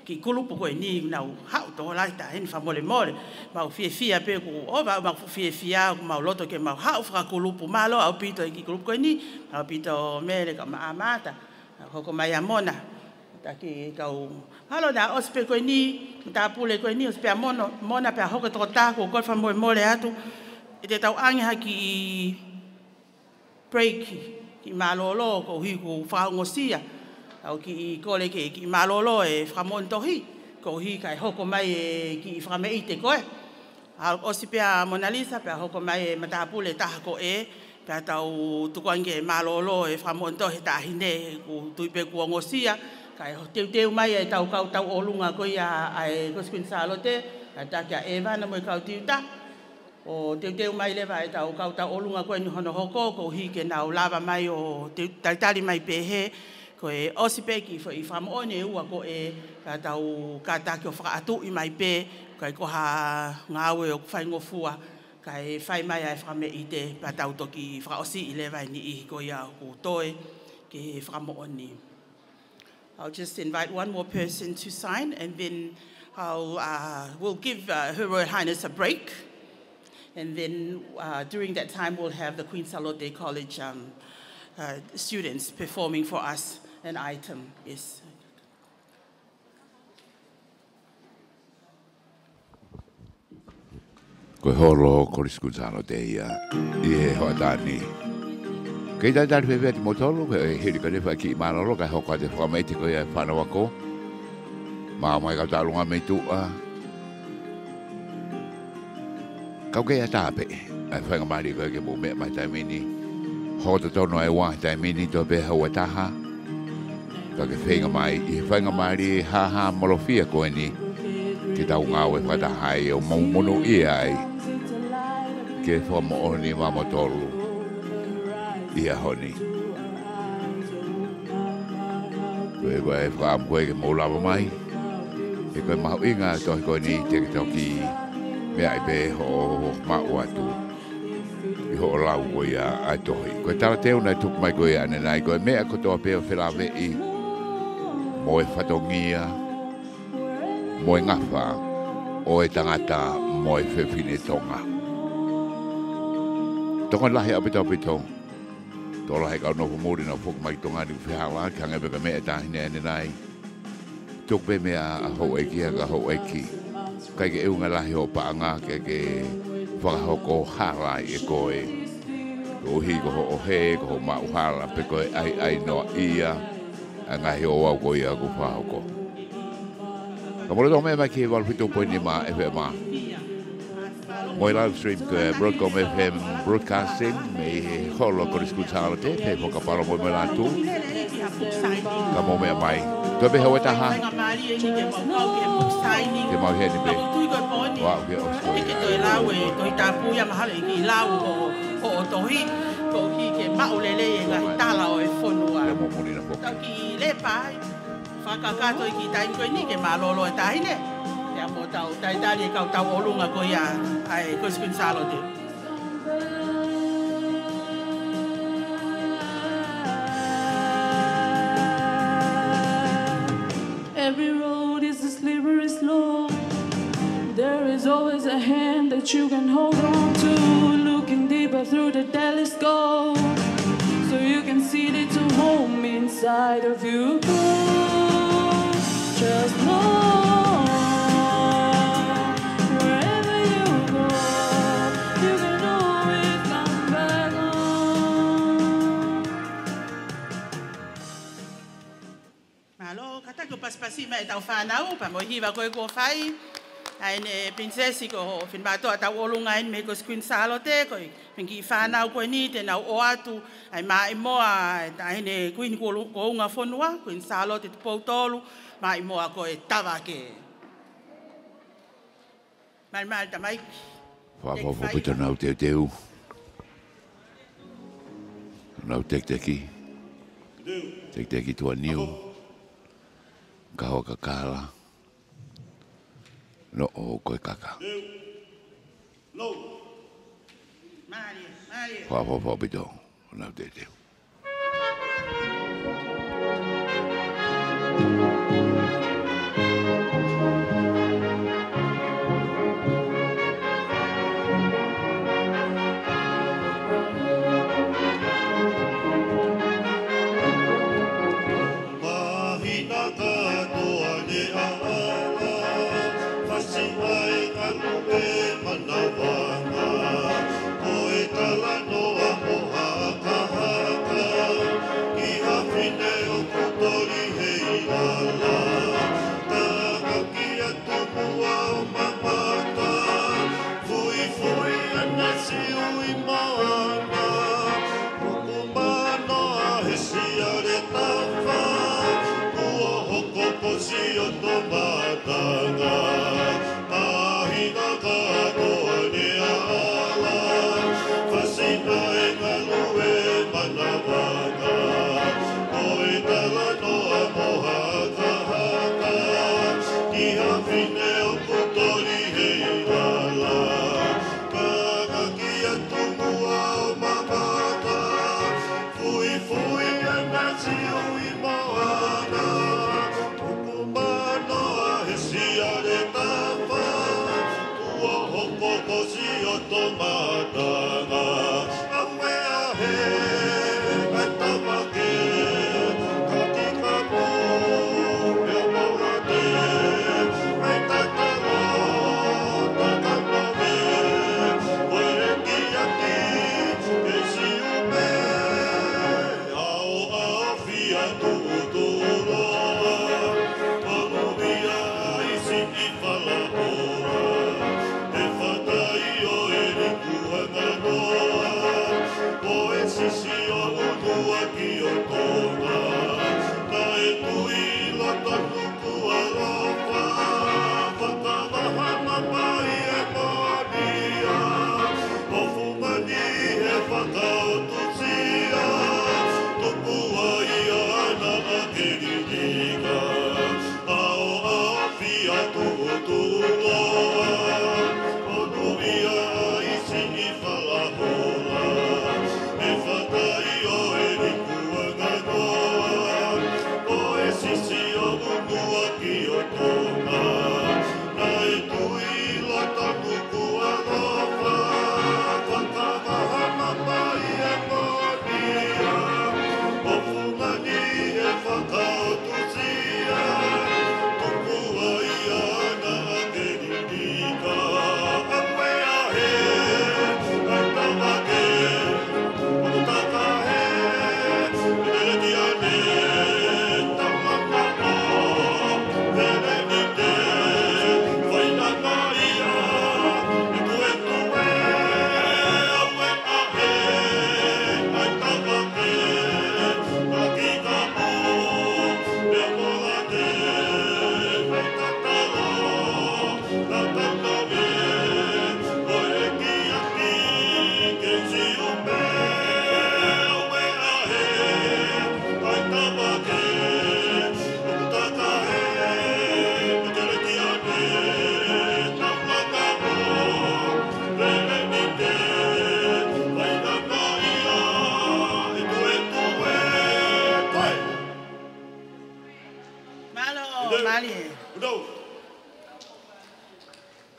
ki kulupu ko ni na ha to lai ta hen fa mole ma fia pe ko o va ma fia ma loto ke ma ha fra kulupu ma lo au pito ki kulupu ko ni au pito mele ka ma amata ko mai amona ta ki ka o halo da ospe ko ni ta pule ko ni ospe mona pe ho ko to ta ko fa mole atu e te tau angi haki break ki malolo ko hi ko fa ngosia au ki kole ke ki malolo e fra montohi ko hi kai hoko mai ki fra me ite ko au osipea Mona Lisa pe hoko mai matapule ta ko e pe tau tukange malolo e fra montohi ta hine ku tuipe ku ngosia kai teu mai e tau olunga ko ia ai ko skin Salote ta ka eva na mo kau tiuta o teu mai le vai tau olunga ko ni hono hoko ko hi ke na lava mai o tali mai pe he ko e osipeki fo I famone ua ko e tau kata ki o whakaatu I mai pe kai ko ha ngawe o whai ngofua kai whai mai ai whame I te tau toki whakaosi I le vai ni I ko ia ko toe ke whakamone. I'll just invite one more person to sign and then we'll give Her Royal Highness a break. And then during that time, we'll have the Queen Salote College students performing for us an item. Yes. Ko holo ko risku Salote ia e ho tani. Kei tai tai fe vet motolo ko hiri ka fa ki malolo ka ho ka te fa mai te ko ia fa no ko. Ma mai ka talunga me tu kau ke atape ai whanga mari ko ke mo me mai tai mini ho to tono ai wa tai mini to be ho taha ka ke whanga mai I whanga mari ha molofia ko ni ke tau ngau e whata hai o mono ia ai ke fo mo oni ma motolu ia honi ko e wham ko ke mo lava mai e ko mau inga to ko ni te toki me ai be ho mau atu I ho lau ko ia ai tohi ko tala teu na tuk mai ko ia nei ko me ko to pe fela ve I mo e fatongia mo e Ngafa o e tangata mo e Fefine Tonga Tongan lahi apito to lahi ka no muri na fok mai Tonga ni fehala kanga be me ta hine nei tuk be me a ho e kia ka ho e ki kai ke unga lahi o paanga ke whakahoko hala I ko e o hi ko o he ko mau hala pe ko ai no ia anga hi o au ko ia ko whahoko ka mora to me mai ki wal fitu po ni ma FM Moi live stream ko Broadcom FM broadcasting me holo ko risku Salote pe ko ka paro mo Latu ka mo me mai to be ho taha ke mau he ni be wow ke o sko Ke toi lau e toi tapu ia mahale ki lau o tohi ko hi ke maulele e ngai tala o e fonua mo moni na fo tau ki le pai whakakato I ki taim koe ni ke malolo e tahine te amo tau taitari e kau tau olunga ko ia ai ko Skin Salote Every road is a slippery slope. There is always a hand that you can hold on to, looking deeper through the telescope, so you can see the true home inside of you. Just know, wherever you go, you can always come back home. Malo kata ko paspasi mai tau whanau pa mo hiwa koe ko whai ai ne princesi ko whinmato a tau olunga in me ko Queen Salote ko pinki whanau koe ni te nau o atu ai mai moa ai ne Queen ko unga whonua Queen Salote te poutolu mai moa ko e tawa ke mai tamai Wha pito nau teu nau teki tua niu ka hoa ka kala no o koe kaka Wha pito nau teu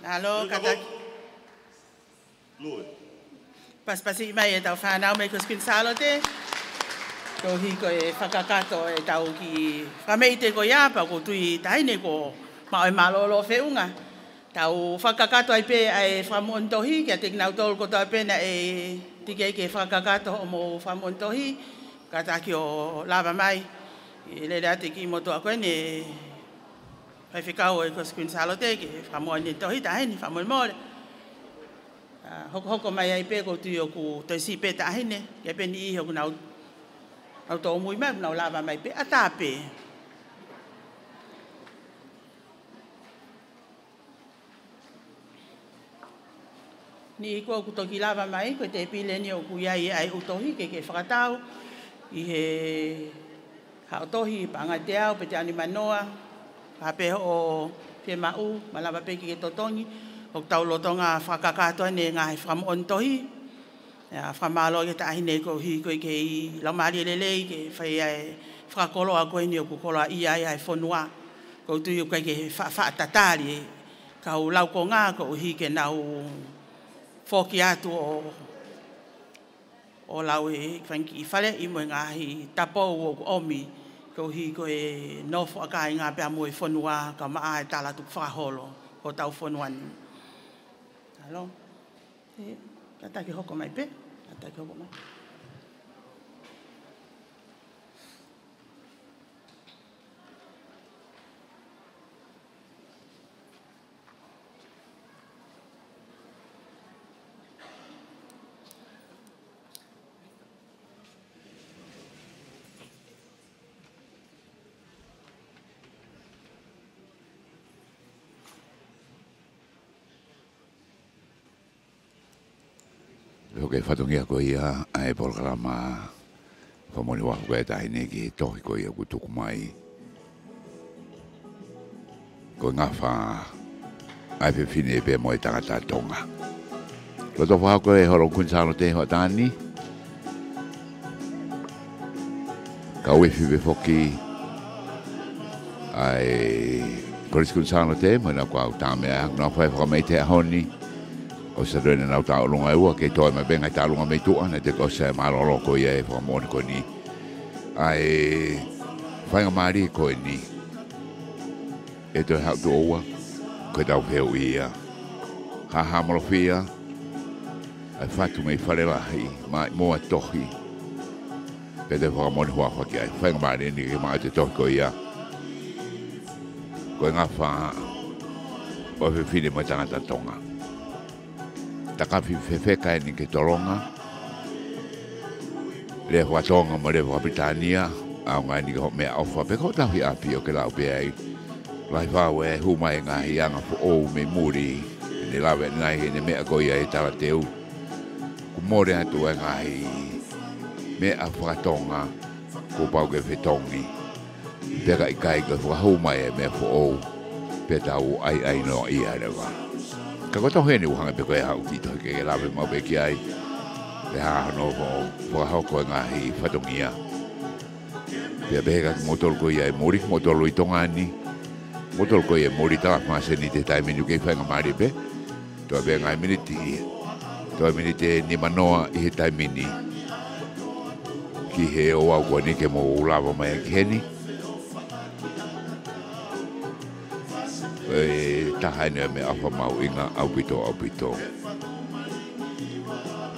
Alo, kata Paspasi mai e tau whanau me kuskin Salote. Ko hi ko e whakakato e tau ki whameite ko iapa ko tui taine ko ma o malolo whiunga. Tau whakakato ai pe ai whamontohi kia te kinau tolu ko tau pena e tike ke whakakato o mo whamontohi. Kata ki o lava mai. I lele ate ki moto a koe ne pai whikau e kuskin Salote ke whamontohi taine whamon hoko mai ai pe ko tui o ku toi si pe tahine. Kia pe ni iho ku nau au tō mui mai, nau lava mai pe, a tā pe. Ni kua ku toki lava mai, koe te pile ni o ku iai ai utohi, ke whakatau, i he haotohi, panga te au, pe te ani manoa, hape o pe mau, malava pe ke totongi, o tau lotonga whakakatoa ne ngā he whamontohi, Ya whamalo i ta ahine ko hi ko i ke i lau maari lelei ke whai ai whakakolo a koe ni o kukolo a ia ai whanua. Ko tui o kai ke whaatatari ka u lau ko ngā ko hi ke nau whoki atu o lau e whanki i whale i mo ngahi tapo o omi ko hi ko e nofo a kai ngā pia mo i whanua ka maa e tala tu whakaholo o tau whanua ni. Halo. Kata ki hoko mai pe. Kata ki hoko mai. Oke, whatungia ko ia ai programa whamoni wahu koe tahine ki tohi ko ia kutuku mai. Ko Ngafa ai Fefine pea mo i Tangata Tonga. Loto whaha koe horo kun Salote hoa tāni. Ka uifi be foki ai koris kun Salote mo na kua utamea na whae whakamei te ahoni. O sa rene nau tau lunga ua ke toi me benga tau lunga me tua na te ko se malolo ko ia e whakamoni ko ni ai whainga maari ko ni e toi hau tu oua ko tau heu ia ha molofia ai whatu mei wharelahi mai moa tohi pe te whakamoni hua whaki ai whainga maari ni ke maa te tohi ko ia ko Ngafa o Fefine mo Tangata Tonga. Takafi fefeka ni ke toronga le wa tonga mo le wa Britania a nga ni ko me ofa pe ko tahi api o ke la pe ai lai fa we hu mai nga hianga fo o me muri ni la ve nai ni me ko ia e tala teu ku more atu nga hi me a fa tonga ko pa ke fetongi pe ka ikai ko hu mai me fo o pe tau ai no ia le va. Ka ko tohe ni uhanga pe koe hau ki tohe ke lawe mau pe ki ai pe haha no whakahau koe ngahi whatongia pe peheka ki motol koe ai mori motolo i Tongani motol koe ai mori tala whaaseni te tai minu kei whainga maari pe toa pe ngai miniti ni manoa i he tai mini ki he o au koe ni ke mo ulawa mai ki heni tahane me afa mau inga au pito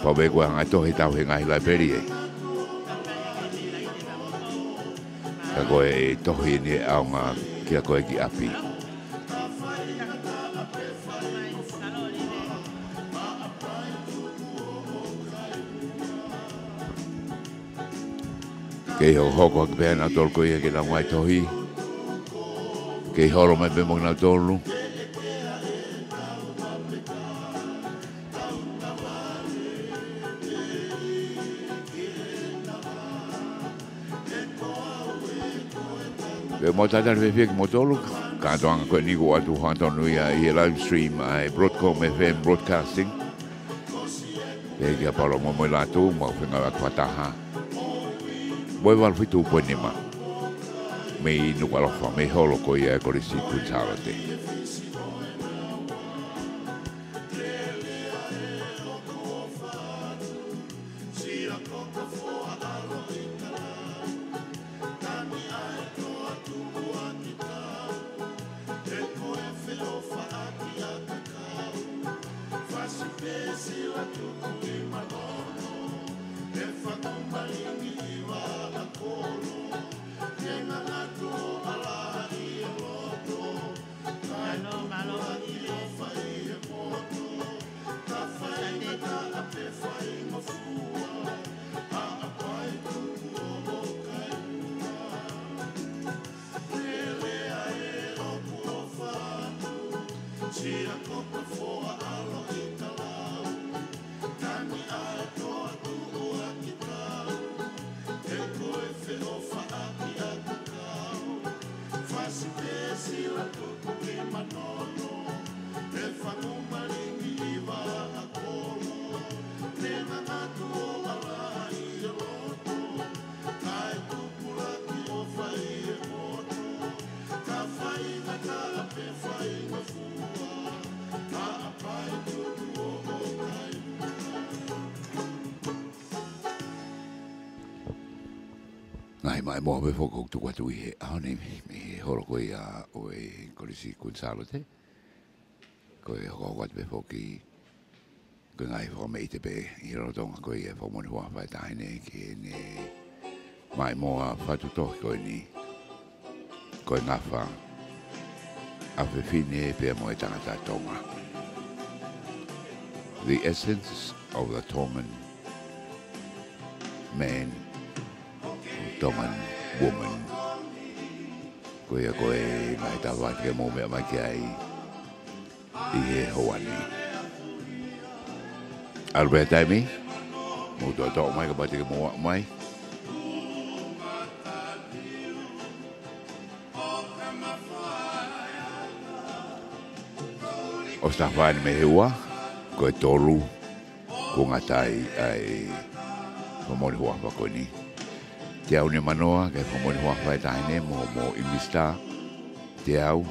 pa be ko nga to hita he ngai la perie ka ko e to ni au nga ki ko ki api ke ho hoko be na tol ko ye ke la mai to hi ke horo me be mo na tolu be mo tata le fe mo tolu ka tonga ko ni go atu hanto no ia i live stream ai broadcom FM broadcasting e ya Paula Moimoi Latu mo fenga ka taha boy wal fitu ponima me Nuku'alofa me holo ko ia ko risi ku Salote Tangata Ngai mai mo be foko tu kwa tu he ani me horo ko ia o e kolisi kun Salote ko e ho wat be foki ko ngai fo me te be i ro tonga ko ia fo mo ni wa fa tai ne ki ne mai mo a fa tu to ko ni ko Ngafa a Fefine pea mo e Tangata Tonga. The essence of the Tongan man, Tongan woman. Koe mai tawa ke mo mea mai ki ai i he hoani. Albert Taimi, mo to mai ka pati ke mo mai. O stafani me heua, koe tolu, ko ngatai ai whamori hoa whako ni. Te au ne manoa, kai whamori hoa whai taine, mo i mista, te au,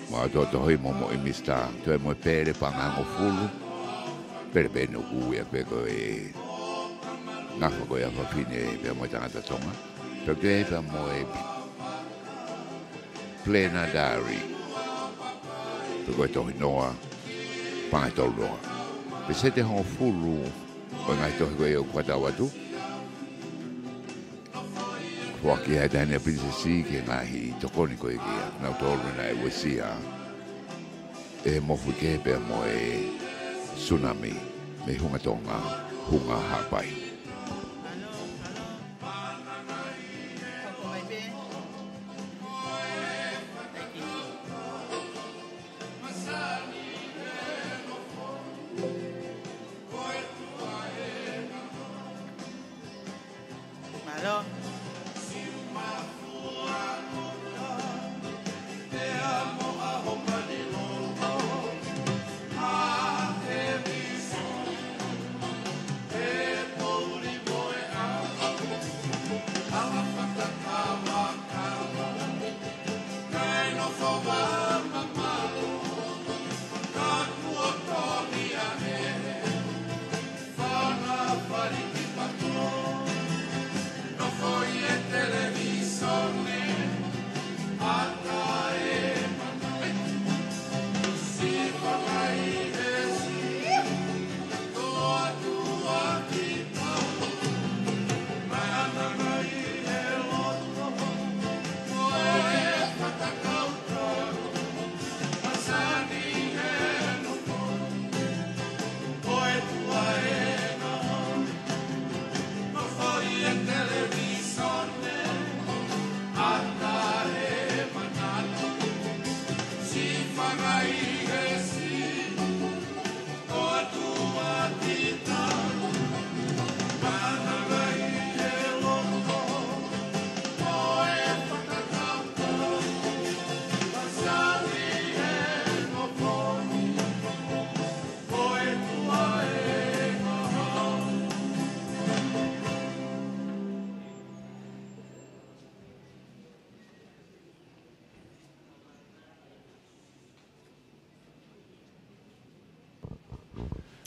mo a toto hoi mo i mista, toi mo pere pangango fulu, pere pere no kuia pe koe Ngafa koe a Fefine pea mo i Tangata Tonga, pe koe pea mo i plena dari, pe koe tohi noa, pangai tolu noa. Pe se te hongo fulu, o ngai tohi koe o kwata watu, kua ki hai tane a princesi ki ngahi tokoni koe ki a nau tolu na e wesia, e mofu ke pe mo e tsunami, me hunga tonga, hunga hapai.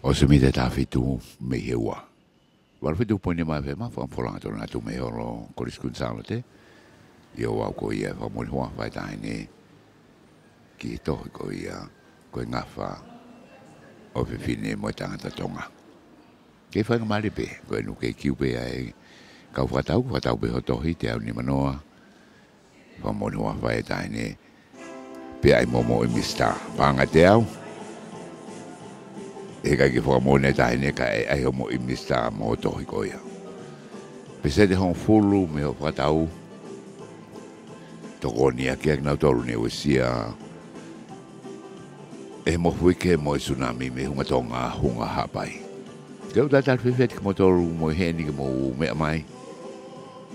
O se mite ta fitu me heua. Wal fitu pone mai ve ma fa folanga tona tu me oro koriskun Salote. Yo au ko ia fa mo hoa vai tai ne. Ki to ko ia ko Ngafa o Fefine mo Tangata Tonga. Ke fa ngamali pe ko nu ke kiu pe ai ka fatau be ho tohi te au ni manoa. Fa mo hoa vai tai ne. Pe ai mo i mista panga te au. E kai ki whakamone tahi ne ka e ai homo i mista mo tohi koia. Pese te hong fulu me o whakatau. Toko ni a kia nau toru ne wesia. E mo huike mo i tsunami me hunga tonga hunga hapai. Kau tatar whiwhet ki mo toru mo i heni ki mo mea mai.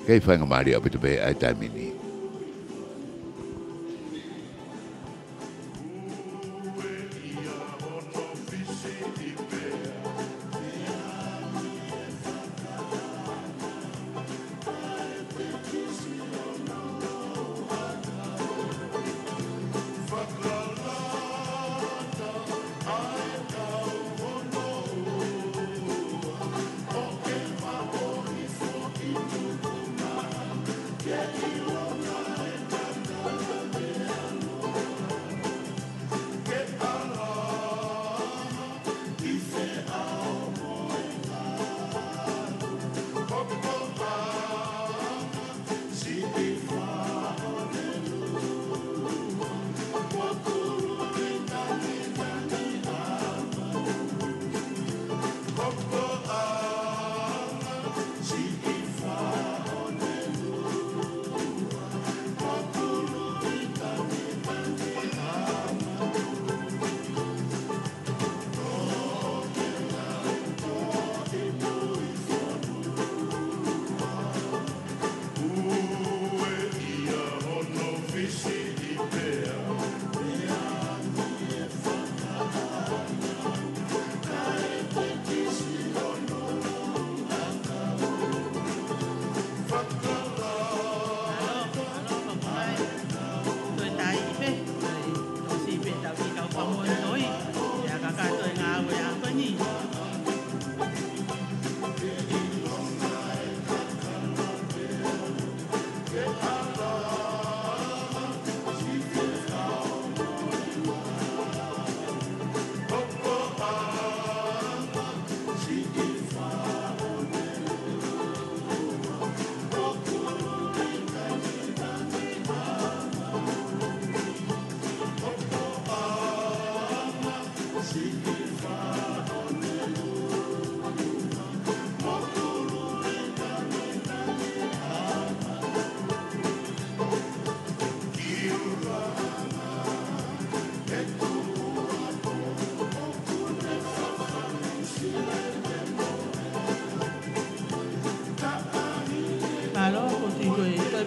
Kei whainga maari api tupe ai taimini.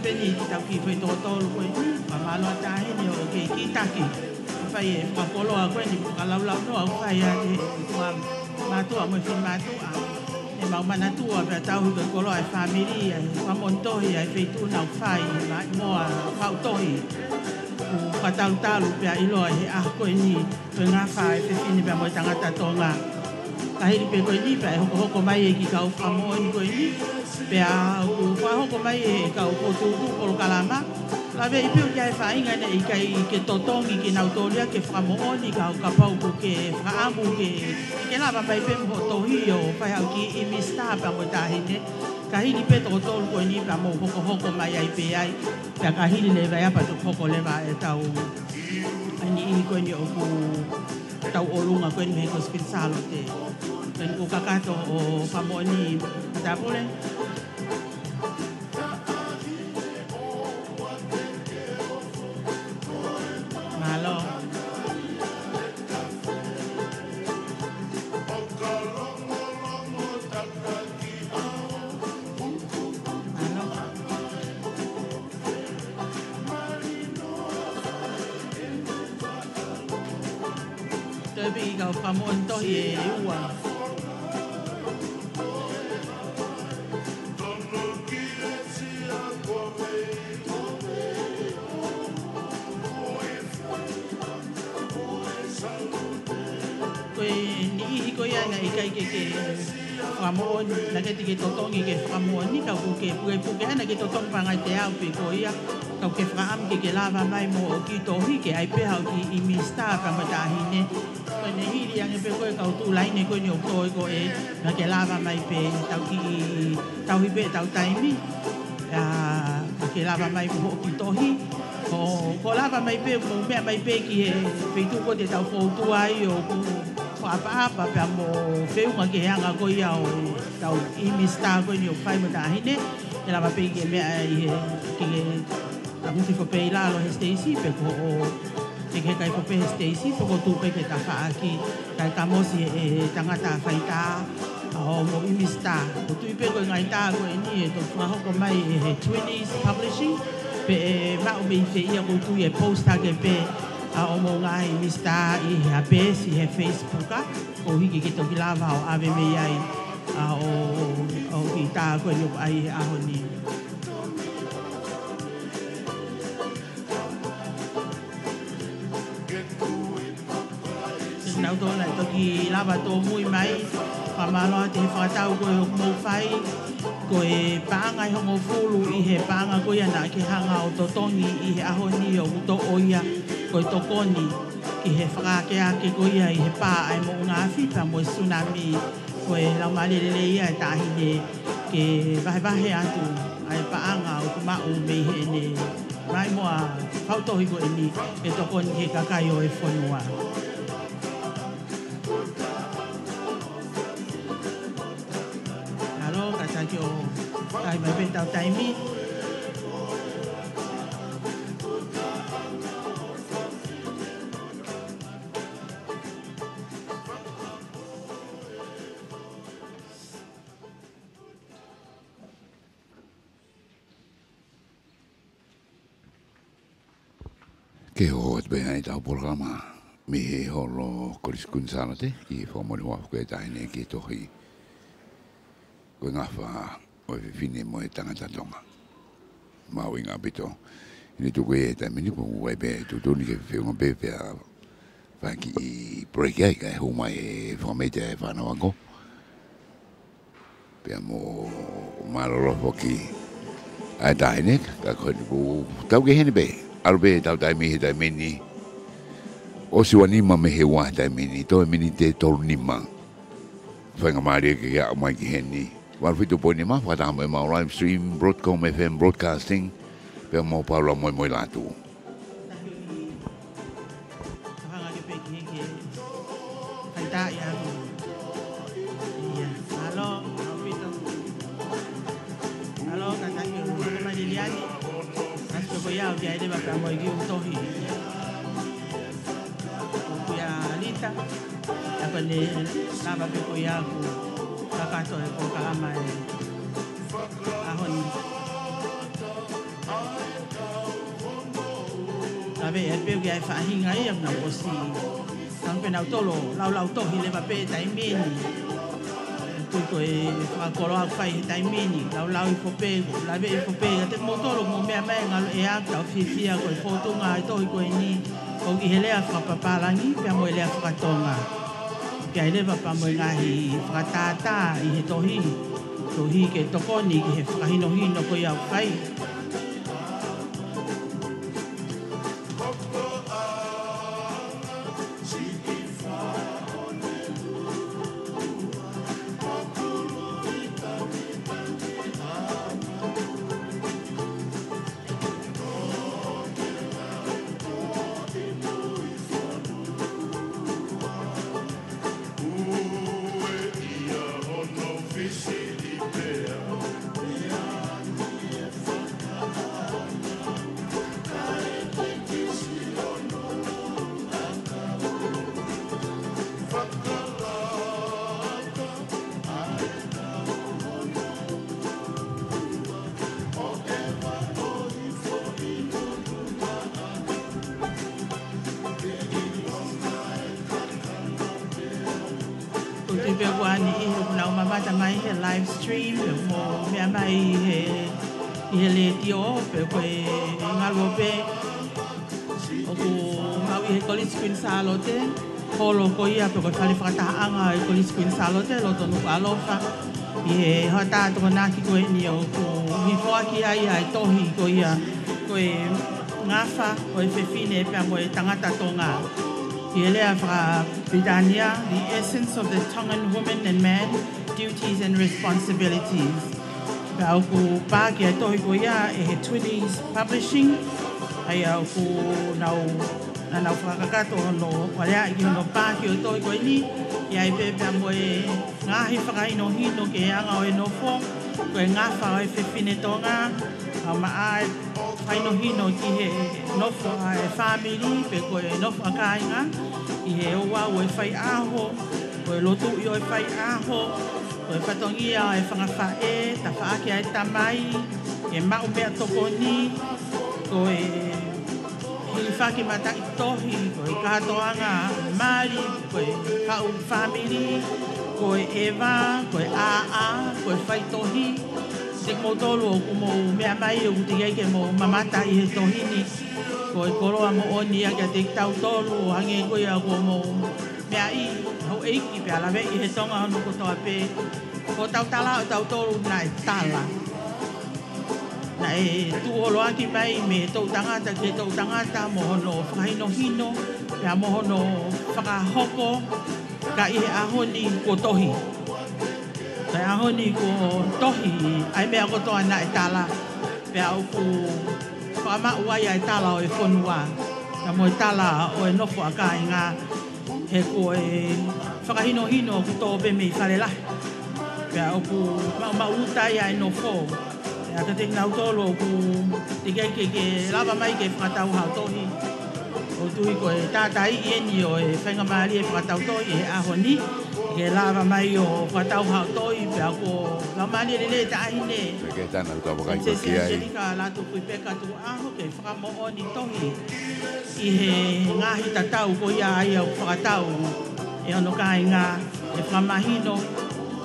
peni ki tau ki whai tō tōru koe ni, ma malo tahe ni o ke ki taki. Whai e whakapolo a koe ni ka lau no au whai a te mātua mo whi mātua. E mau mana tua pia tau hi koe kolo ai whamiri ai whamontohi ai whai tū nau whai mai moa whautohi. Ku whatau tālu pia iloa he ah koe ni koe Ngafa e Fefine pea mo Tangata Tonga. Kahiri pe koe ni pia e hoko mai e ki kau whamoa ni koe ni. Pea ku whahoko mai e kau kotutu polo kalama. Lawe i pio kia e whainga ne i kai ke totongi ki nautoria ke whamoa ni kau kapau ko ke whaamu ke lava mai pe mho tohi o whai au ki i mista pa mo tahine. Kahiri pe tō tōru koe ni pia mo hoko mai ai pe ai. Pea kahiri le vai apa tu hoko le vai e tau ani i koe ni o ku tau olunga koe ni me ko spin Salote. Koe ni ku kakato o whamoa ni Tapule. Malo. Tapi kau pamuan toh ye uang. Kai ke whamoa na ke tike totongi ke whamoa ni kau ke puke ana ke totongi pa ngai te au pe ko ia kau ke whaam ke lava mai mo o ki tohi ke ai pe hau ki i mista pa matahine koe ne hiri ange pe koe kau tū laine koe ni o koe ko e na ke lava mai pe tau ki tau hi pe tau taimi ke lava mai mo o ki tohi ko lava mai pe mo mea mai pe ki e peitu ko te tau fōtu ai o ku apa pia mo wheunga ke heanga ko ia o tau imista ko ni o whai mo tahine e lava pe ke mea i he ke tamuti whapei lalo he Stacey pe ko o ke kai whape he Stacey pe ko tūpe ke ta whaaki kai kamosi e tangata whaita o mo imista ko tuipe ko ngai tā ko e ni e to whahoko mai he Twinnies Publishing pe e mao me i whe ia ko tui e posta ke pe o mo ngai mista i he apes i he Facebook o hiki ki toki lava o ave me ai o ki tā koe ni ai aho ni. Nau tōna i toki lava tō mui mai whamaloa te he whakatau koe o mō whai koe pāngai hongo fulu i he pānga koe ana ke hanga o totongi i he aho ni o uto oia koe tokoni ki he whakakea ke koia i he pā ai mo ngā whipa mo tsunami koe lau malelele ia e tāhine ke wahe atu ai paanga o kumau me he ne mai moa whautohi ko e ni e tokoni he kakai o e whanua. Halo, kata ki o kai mai pe tau taimi. Ke ho te beha i tau programa mi he holo koriskun Salote ki whamoni wafu koe tahine ki tohi koe Ngafa o Fefine mo e Tangata Tonga. Mau inga pito. Ini tu koe ta mini po wai be tu toni ke fe un be pe fa ki break ai ka ho mai formate fa no ango. Pe mo malo foki a dainek ka ko bu tau ke hene be albe tau dai mi dai mini. O si wani ma me he wa dai mini to mini te tol ni ma. Fa nga mari ke ya mai ki heni. Wa fitu po ni ma fa ta mo live stream broadcasting pe mo Paula Moimoi Latu. Halo, kata yo, nama Liliani. Asko ko ya, dia ada bapa mo igi utohi. Ko ya Alita. Apa ni laba pe ko ya ko. Kakato ko kalama e. Ahon. Tabe e pe ga fa hinga ia na osi. Sang pe na tolo, lau tohi le bapa tai meni. Tu ko e fa kolo a fai tai meni, lau I fope, la be I fope, te motoro mo me mai ngalo e a tau fifia ko foto nga to ko ni. Ko ki hele a fa papalangi pe mo ele a fa tonga. Ke ele papa mo ngahi fa tata I he tohi ke tokoni ke he fa hino ko ia fai. Live stream mo me mai he le tio pe ko ngalo pe o ko mau he college queen Salote polo ko ia pe ko fale frata anga e college queen Salote lo to Nuku'alofa e hata to na ki ko ni o ko hi fo ki ai tohi ko ia ko Ngafa ko Fefine pea mo Tangata Tonga ele afra Britannia the essence of the Tongan woman and man duties and responsibilities. Pau ku pa ki to ko ia e Twinnies publishing ai au ku na whakakato no warea I no pa ki to ko ni ia I pe mo ngahi whakaino hino ke anga o e no fo ko Ngafa o Fefine Tonga ma ai whaino hino ki he no fo ai family pe ko no whakainga I he o wa o e whai aho ko e lotu I o e whai aho ko e whatongia e whangafae, ta whaake ai tamai, e mau mea toko ni, ko e hili whake mata I tohi, ko e katoanga Māori, ko e kau family, ko e ewa, ko e aa, ko e whai tohi, te motolo o mo mea mai o te ke mo mamata I he tohi ni, ko e koroa mo oni a te tau tolu, hange koe a ko mo mea I, hau eiki pe alawe I he tonga honu ko toa pe, ko tau tala o tau tolu na e tala. Na e tu olo aki mai me tau tangata ke tau tangata mo hono whakahino hino, pea mo hono whakahoko, ka I he ahoni ko tohi. Ka ahoni ko tohi, ai mea ko toa na e tala, pea o ku whakamau ai ai tala o e whonua, ka mo e tala o e nofo a ka inga, he ko e whakahino hino ku tō pe me I wharelahi. Pea o ku mautai ai no fo. Pea ka te nau tolo ku te ke lava mai ke whakatau hao tohi. O tui ko e tātai ieni o e whainga maari e whakatau tohi e aho ni. Ke lava mai o whakatau hao tohi pea ko lau maari e le tahine. Ke tāna uta wakai ko ki ai. Angelika Lātūfuipeka Tuku'aho ke whakamo'o ni tohi. I he ngahi tatau ko ia ai au whakatau. E ono kai ngā e whakamahino.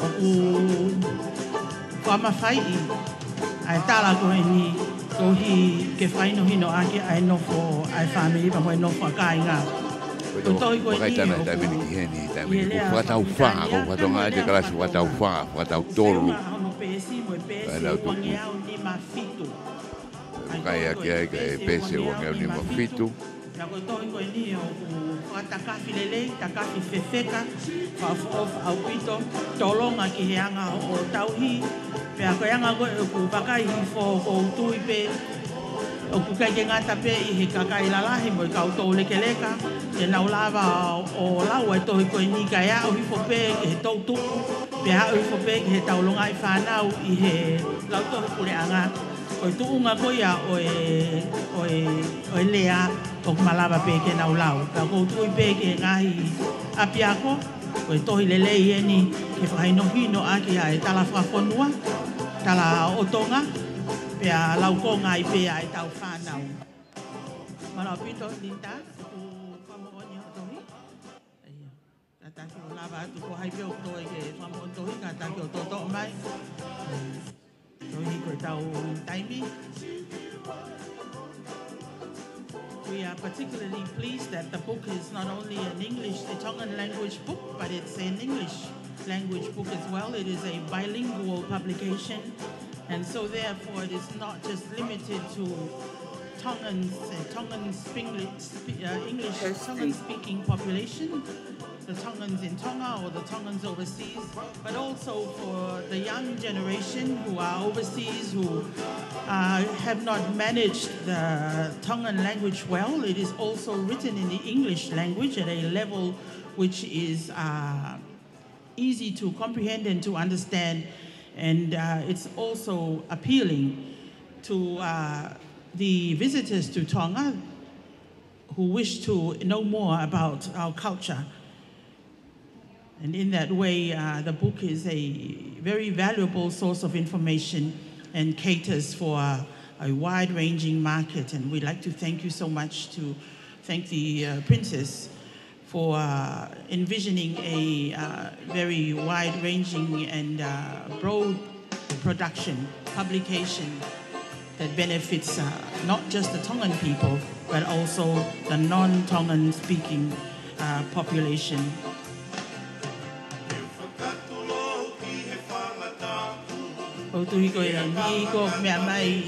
O ku whamawhai i. Ai tala koe ni kohi ke whaino hino ake ai nofo ai whamiri pa moe nofo a kai ngā. Wakaitana i taimini ki heni, i taimini ko whakatau wha, ko whatonga te karasi whakatau wha, whakatau tolu. Lau tuku. Kai aki ai ka e pese o ngeu ni mafitu. Ia koe tohi koe ni o whakatakafi lelei, takafi fefeka, whaofa au pito, tolonga ki he anga o tauhi, pea koe anga koe o ku pakai hifo o tui pe, o ku kai ke ngata pe i he kakai lalahi mo i kau tau leke leka, te nau lava o lau ai tohi koe ni kai a o hifo pe ke he tau tuku, pea o hifo pe ke he taulonga i whanau i he lau tohi kure anga, koe tuunga koe ia o lea o malava pe ke nau lau. Pea kou tui pe ke ngahi apiako, koe tohi lelei e ni ke whaino hino aki a e tala whafonua, tala o Tonga, pea lau ko ngai pe a e tau whanau. Mana pito linda, ku whamooni o tohi. Kataki o lava atu ko hai peo toi ke whamoon tohi, kataki o toto mai. Tohi koe tau taimi. We are particularly pleased that the book is not only an English, a Tongan language book, but it's an English language book as well. It is a bilingual publication, and so therefore it is not just limited to Tongan-speaking population, the Tongans in Tonga or the Tongans overseas, but also for the young generation who are overseas, who have not managed the Tongan language well. It is also written in the English language at a level which is easy to comprehend and to understand, and it's also appealing to the visitors to Tonga who wish to know more about our culture. And in that way, the book is a very valuable source of information and caters for a wide-ranging market. And we'd like to thank you so much, to thank the Princess for envisioning a very wide-ranging and broad production, publication that benefits not just the Tongan people, but also the non-Tongan speaking population. O tui koe ni ko mea mai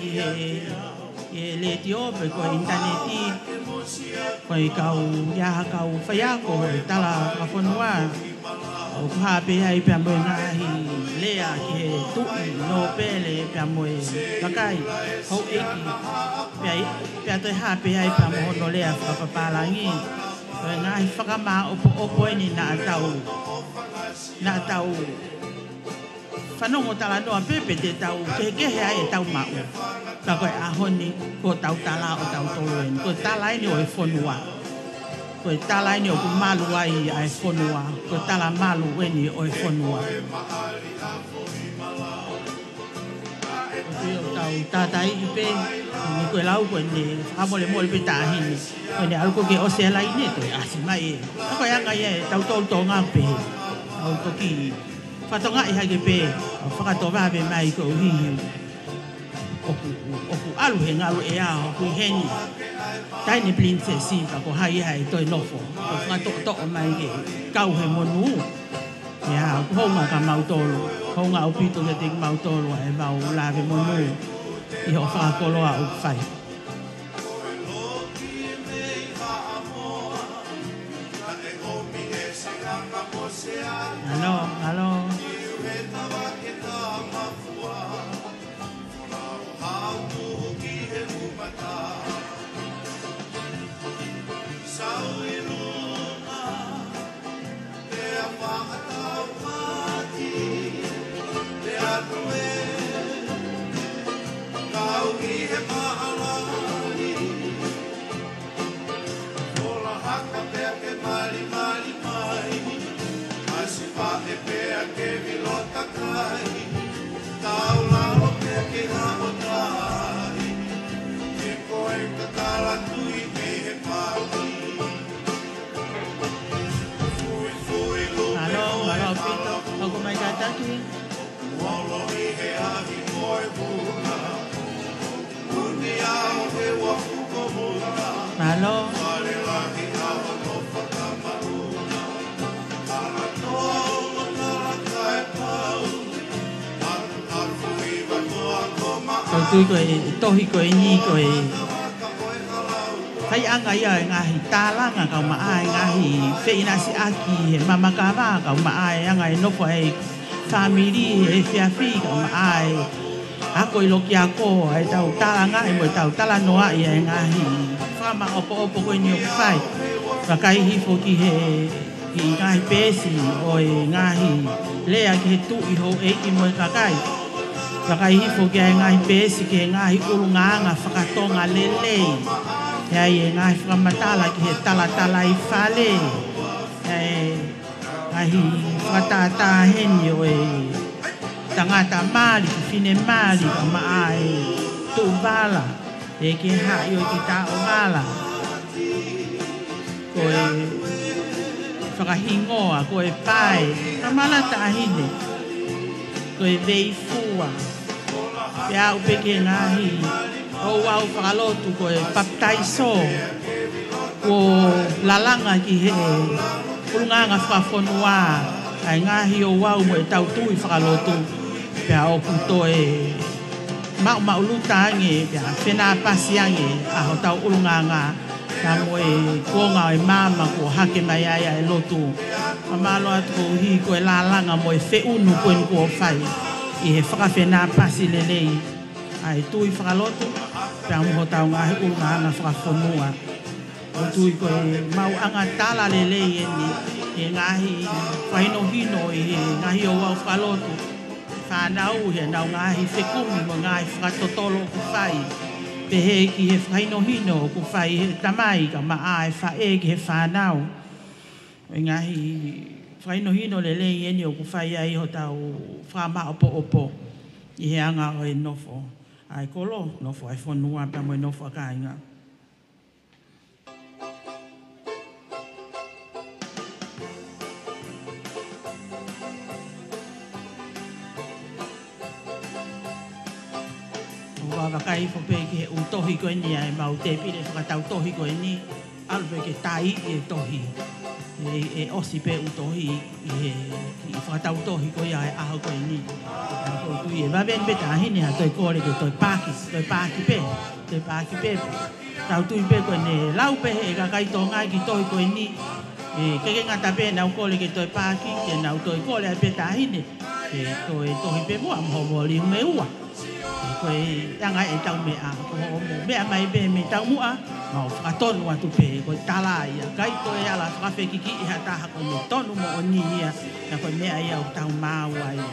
e le tiope ko interneti ko i kau ia kau whaiako e tala whafonua o kuha pe ai pia moe ngahi lea ki he tui no pele pia moe kakai hau eki pia toi ha pe ai pia moe no lea whapapalangi ko e ngahi whakama opo ni na tau whanongo tala noa pepe te tau kehe ai e tau mau. Ka koe ahoni ko tau tala o tau toloen. Ko tala ini o e whonua. Ko tala ini o ku malu ai a e whonua. Ko tala malu weni o e whonua. Ko tau tātai i pe, ni koe lau koe ne whamole mole pe tāhini. Koe ne aluko ke ose ala ine koe asi mai e. Ka koe anga ia e tau tolu tonga pe. Au toki whatonga i hake pe, whakatoa pe mai ko uhihi. Oku alu he ngaru e ao, hui heni. Taine princess simpa ko hai hai toi nofo. Ko whakatoa mai ke kau he monu. Ia, ko honga ka mautolo. Honga au pito ke te mautolo e mau lawe monu. I ho whakakoloa u whai. Alo. Kau ki he mahala Malo. Tui koe tohi koe ni koe kai anga ia ngahi tālanga kau maai ngahi whina si aki he mamakawa kau maai anga e nofo e family e whiawhi kau maai ako i loki ako e tau tālanga e mo tau tala noa ia e ngahi whama opo koe ni o whai wakai hifo ki he ki ngahi pēsi o e ngahi lea ki he tu i ho e ki mo e kakai Whakahifo ki ai ngahi pēsi ki he ngahi urungaanga whakatonga lelei. Ia i e ngahi whakamatala ki he talatala i whale. Ia e ngahi whakatata heni o e tangata mali, Fefine mali ka maa e tu wala. E ki hai o ki tā o wala. Ko e whakahingoa, ko e pai. Ka malata ahine. Ko e vei fua. Pea upeke ngahi o wau whakalotu ko e baptaiso ko lalanga ki he urunganga whakafonua ai ngahi o wau mo e tau tui whakalotu pea o kuto e mau luta ange pea whena pasi ange aho tau urunganga ka mo e konga e mama ko hake mai ai e lotu amalo atu ko hi ko e lalanga mo e whiunu ko e ko whai I he whakawhena pasi lelei ai tui whakalotu pia muho tau ngahi urunganga whakafonua o tui ko e mau anga tala lelei e ngahi whainohino I he ngahi o wau whakalotu whanau he nau ngahi whekumi mo ngahi whakatotolo ku whai pe he ki he whainohino ku whai he tamai ka maa e whae ki he whanau e ngahi whainohino lelei eni o ku whai ai ho tau whama opo I he anga o e nofo. Ai kolo, nofo ai whanua pa mo e nofo a kāinga. O wawakai whape ki he utohi koe ni ai mau te pire whakatau tohi koe ni. Alpe ke tai e tohi. E osi pe utohi I he whakatau tohi koe ai aho koe ni. Tui e wawen beta hini ha toi kore ke toi pāki pe. Tau tui pe koe ne lau pe he ka kai tō ngai ki toi koe ni. Keke ngata pe nau kore ke toi pāki ke nau toi kore ai beta hini. Toi tohi pe mua mhomo li me ua. Koe anga e tau mea. Mea mai pe me tau mua. Mau whakatonu atu pe koe tala ia. Kai toi ala whakawhekiki I ha taha koe me tonu mo o ni ia. Na koe mea ia o tau māua ia.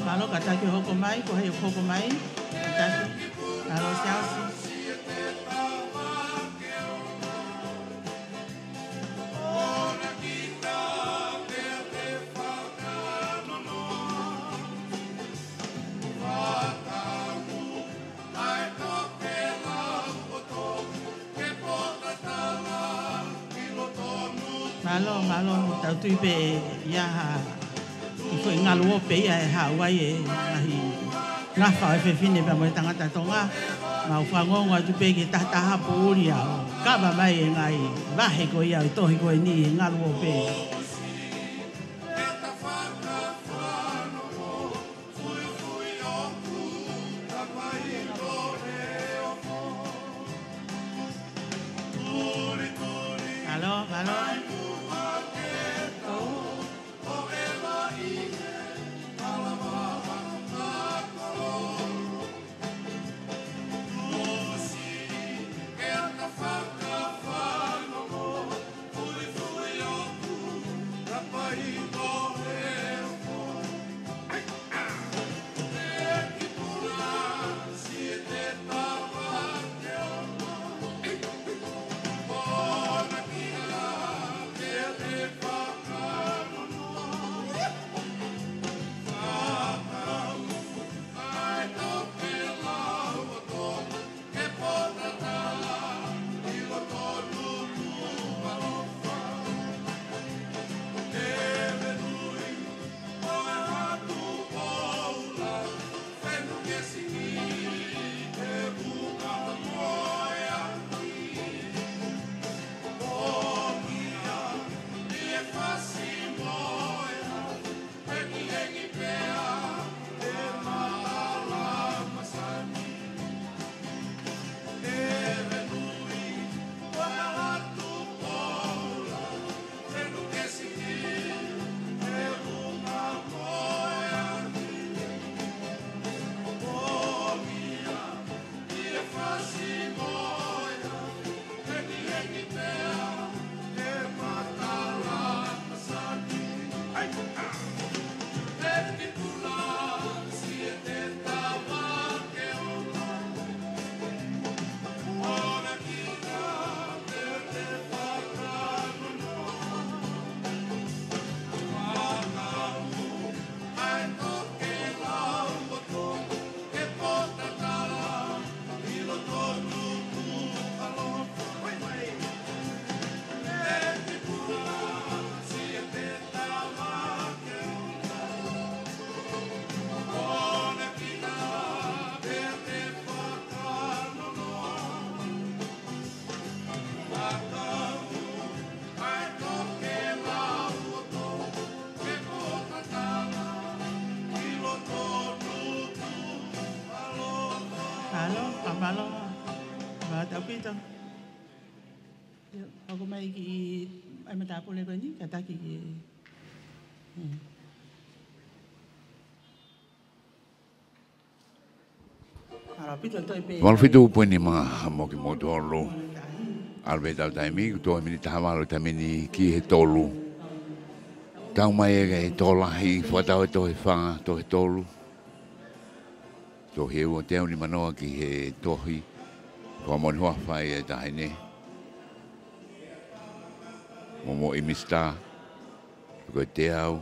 Malo kataki hoko mai, ko hei hoko mai. Kataki. Malo siausi. Malo, tau tui pe iaha. I fo ngalu o pe ia e hawai e ngahi Ngafa e Fefine pea mo e Tangata Tonga mau whangonga tu pe ke tataha po uri au kaba mai e ngai wahe ko ia I tohi ko e ni e ngalu o pe Malo Pamalo, Matapito. Ako may ay matapo le bani kata ki. Wal fitu puini ma mo ki mo tolu. Albe tau taimi to mi tawalo tamini ki he tolu. Tau mai e tolahi fotau to he fa to he tolu. To he o te ni manoa ki he tohi. Ko mo hoa fai e tahine. Momo i mista. Ko te au.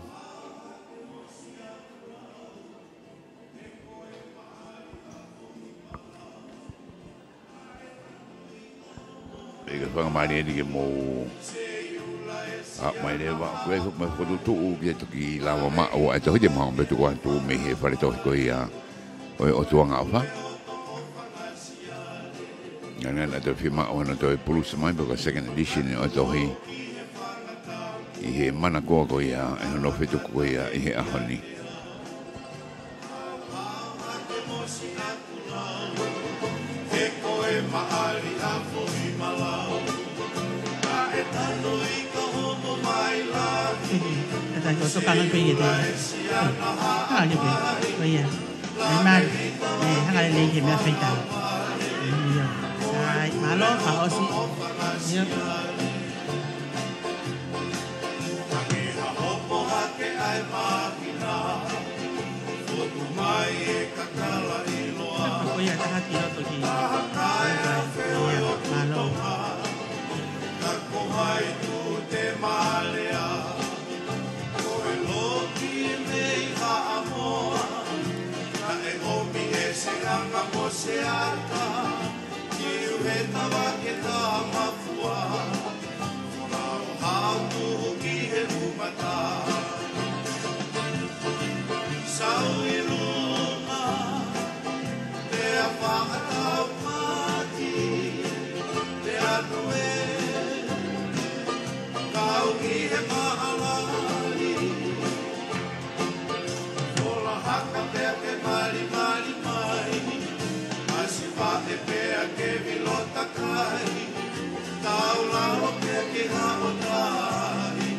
Ega whanga maari eni ke mō mai rewa koe huk mai whatu tuu kia tuki lawa maa o ai tohi te maha betu kohan tuu me he whare tohi koe oi o tua Ngafa ngan ato whi maa o hana toi pulusa mai paka second edition o tohi i he mana koa koe e hono whetu koe i he ahoni He koe maari a fōhi malau A e tano i ka homo mai lahi Ata ko so kangan pe ye de. Ah, ni pe. Ko ya. Ai ma hanga le ke me afeita. Ai malo pa osi. Yo. Kakeha hopo hake ai mahina Fotu mai e kakala i loa Ko ya ta hati no to ki. Malo. Kako hai tu te malea Koe loki mei haamoa Na e homi e se anga mo se ata Ki uhe tawa ke tā mafua Funao hau tuhu ki he umata Sau i luna Te a whakatau pati Te anu e Kau ki he mahalari Ola haka pea ke mari mari mai Asi whate pea ke vilota kai Tau lao ke hao tai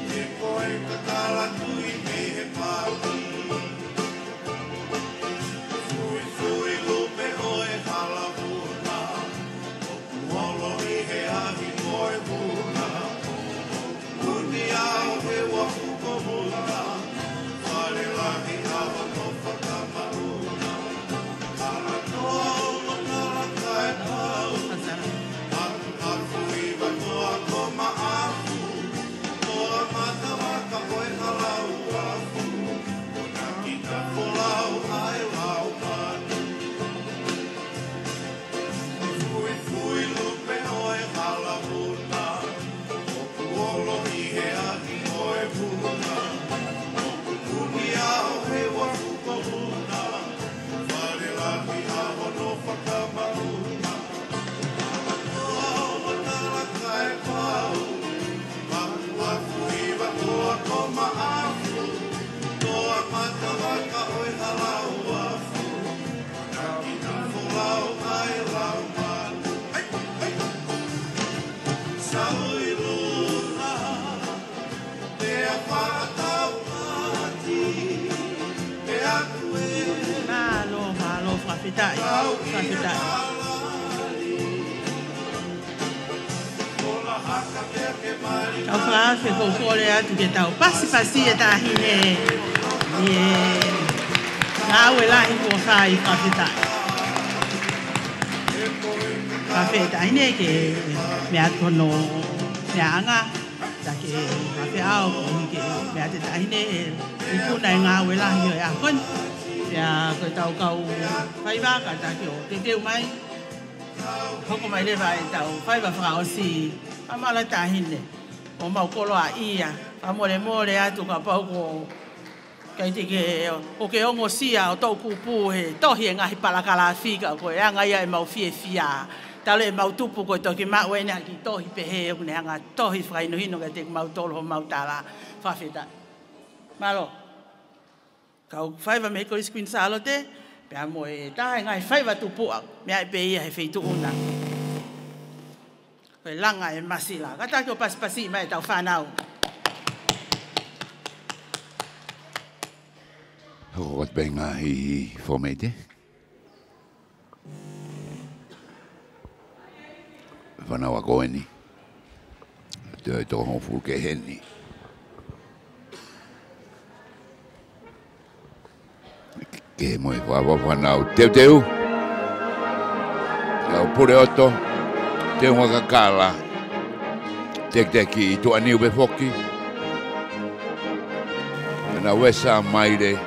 Ke koe kakala tui me he paui Fui fui lupe oe halavuna Holo i he ahi moe huna Uni au he wafuko huna Wale lahi awa no whakamauna Kala toa kala kai pau Aku aku iwa toa koma aku Toa mata waka oe halau aku Una kita polau ai lau manu Fui fui lupe oe halavuna Oku olo i he ahi oe puna Oku kuni au he wafuko huna Wale lahi aho no whakamauna Toa matala kai pau Aku aku iwa toa koma aku Toa mata waka oe halau aku Na kita polau ai lau manu Sau i luna Te a whakatau pati Te aku e Malo frafitai. Frafitai. Ola haka pea ke mari Au fra fe ko ko le atu ke tau. Pasi e ta hine. Ye. Na we la hi ko sai frafitai. Kafe ta hine ke me atono me anga ta ke kafe au ke me ate ta hine i ku na nga we la hi a kon. Ya ko tau kau fai ba ka ta ke o te mai. Hoko mai le vai tau fai ba fra o si. Amala ta hine. O mau kolo a ia. Amore atu ka pau ko kai te ke o ke ongo sia o tau kupu he tohi e ngahi palakala fika ko e anga ia e mau fia. Tale mau tupu ko toki ma wena ki tohi pehe o ne anga tohi frai no hino ka te mau tolo mau tala fafeta. Malo. Kau fai va me ko Queen Salote Pea mo e tae ngai whai watu pua, mea e pe ia he wheitu una. Koe langa e masila, kata ki o pasipasi mai tau whanau. Hoko kat benga hi fomete. Whanau a koeni. Te ai tō honfu ke heni. Ke moi whawa whanau. Teu. Lau pure oto. Te unga kakala. Te ki i tua niu befoki. Na wesa maire.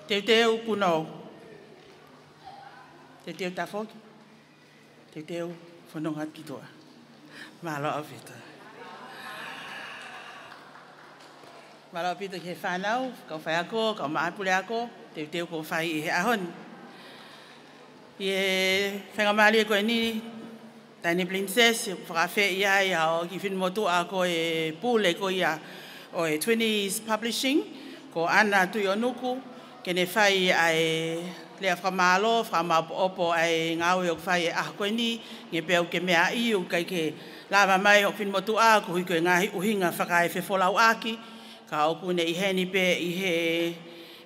Teuteu puno. Teuteu tafok. Teuteu whanongat ki toa. Malo awhita. Malo awhita ki he whanau, kau whai ako, kau maapule ako, teuteu ko whai i he ahon. I e whangamali e koe ni, Tiny Princess, whakawhi ia i hao ki whinmotu ako e pūle ko ia o e Twinnies Publishing, ko ana tui o nuku, kene whai ai lea whamalo, whamaupo ai ngau e o whai e koe ni, nge peo ke mea iu kai ke lava mai o whinmotu ako, hui koe ngahi uhinga whakai whefolau aki, ka opune i heni pe i he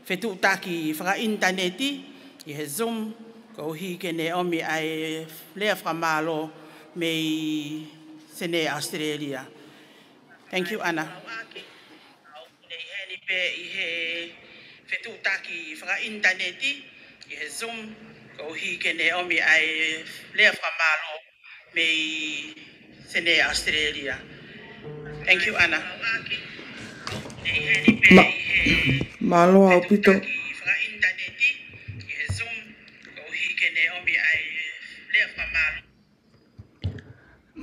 whetutaki whaka interneti, i he Zoom, ko hi kene omi ai lea whamalo me i sene Australia. Thank you, Anna. I he whetutaki whaka interneti, i he Zoom, ko hi kene omi ai lea whamalo me i sene Australia. Thank you, Anna. Malo au pito.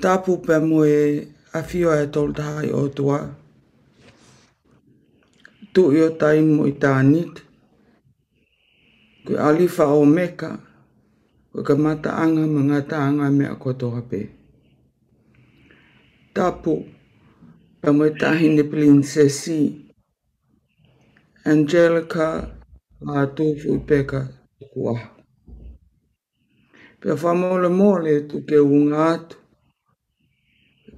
Tapu pe mo e awhio e tolu tahai o tua. Tu i o tai mo i tānit. Koe alifa o meka, koe ka mataanga mangataanga mea kotoa pe. Tapu, pa moe tahine princesi, Angelika Lātūfuipeka Tuku'aho. Pea whamole mole tu ke unga atu.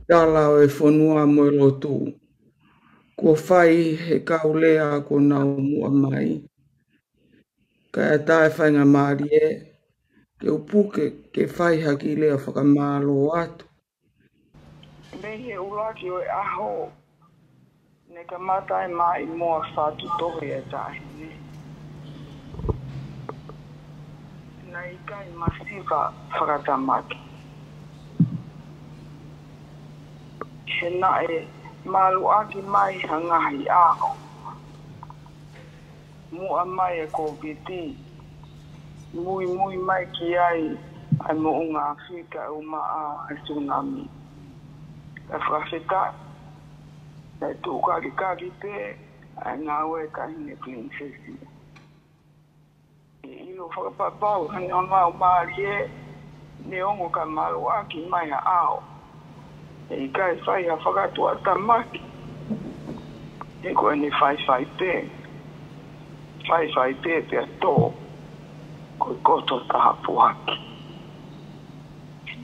Tala o e whanua moe lotu. Kua whai he kaulea ko nau mua mai. Kai a tae whainga maari e. Ke upuke ke whai haki lea whakamalo atu. Nei he ulaki o e aho. Ne ka matai mai mua whatu tohi e tahi. Nei kai masiva whakatamaki. He nae malu aki mai hangahi aho. Mua mai e kōpiti. Mui mai ki ai. Ai mo unga Afrika umaa e tsunami. E whakawhetai. Nei tūkari te. Ai ngā ue kahine princesi. Ilo whakapapau, hani on wau maari e, ne ongo ka maru aki mai a ao. E i kai whai ha whakatua tamaki. E koe ni whai pe. Whai pe pia tō. Koe koto taha puhaki.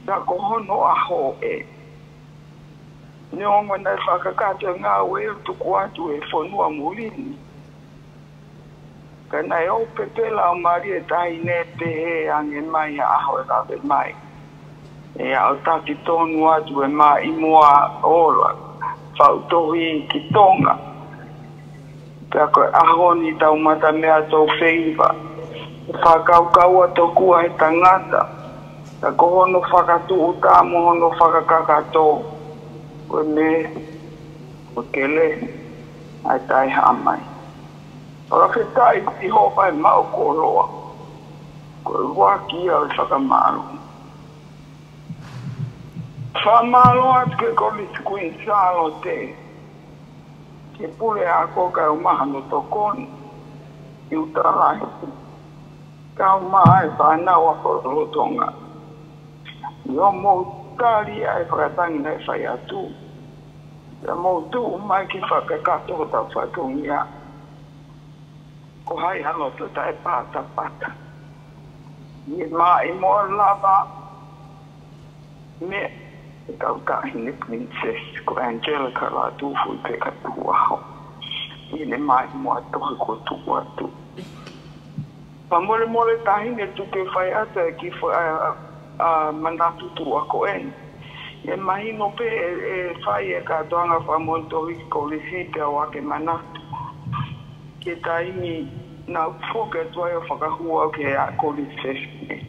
Ta ko hono aho e. Ne ongo nei whakakata ngā ue tuku atu e whanua mulini. Ka nei o pepela o mari e tahi ne te he ange mai a aho e rawe mai. E au taki tonu atu e mai mua ola. Whautohi ki Tonga. Pea koe aho ni tau mata mea tau wheiva. Whakaukau a tau kua he tangata. Ka kohono whakatu uta mohono whakakakato. Koe me, koe kele, ai tai hamai. Ora whetai ti hopa e mau koroa. Koe waki au whakamaru. Whamalo atu ke kolisi kuin Salote. Ke pule a koka e umahano tokoni. I utalai. Ka umaha e whanau a koro Tonga. Yo mo tari ai whakatangi nei whai atu. Ia mo tu mai ki whakakato tau whatungia. Ko hai hano te tae pata. Ni mai mo lava. Me e kau tahine princess ko Angelika Lātūfuipeka Tuku'aho. Ni mai mo atohi ko tuku atu. Pamole tahine tuke whai ata ki manatu tu ako en. E mahino pe e whai e katoanga whamontohi ko lisi te awake manatu. Ke taimi na whoke tuai o whakahua ke a kori Fefine.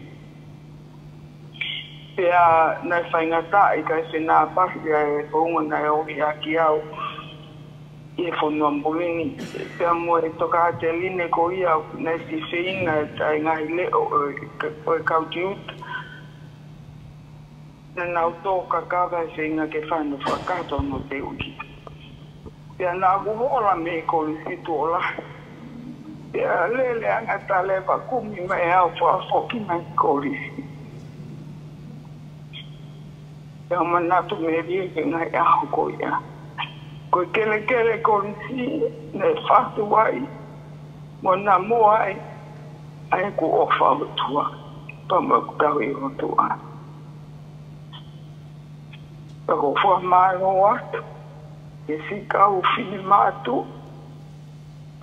Pea nai whaingata i kai whenā pasi e whaunga nai ohi a ki au i e whanua mbulini. Pea mo e toka te line ko ia nai si whainga e tai ngahi leo o e kauti uta. Na nau tō kakawa e whainga ke whanu whakato no te uki. Pea nā kuhola me ko lisi tō lahi. Pea lele angata lewa kumi mai au whafoki mai ko lisi. Pea manatu me rie ke ngai aho ko ia. Koe kele ko lisi ne whatu wai. Mo nā moa ai ku ofa utua. Pama kutau i rotua. Pako wha maro atu. E si kau whini mātu.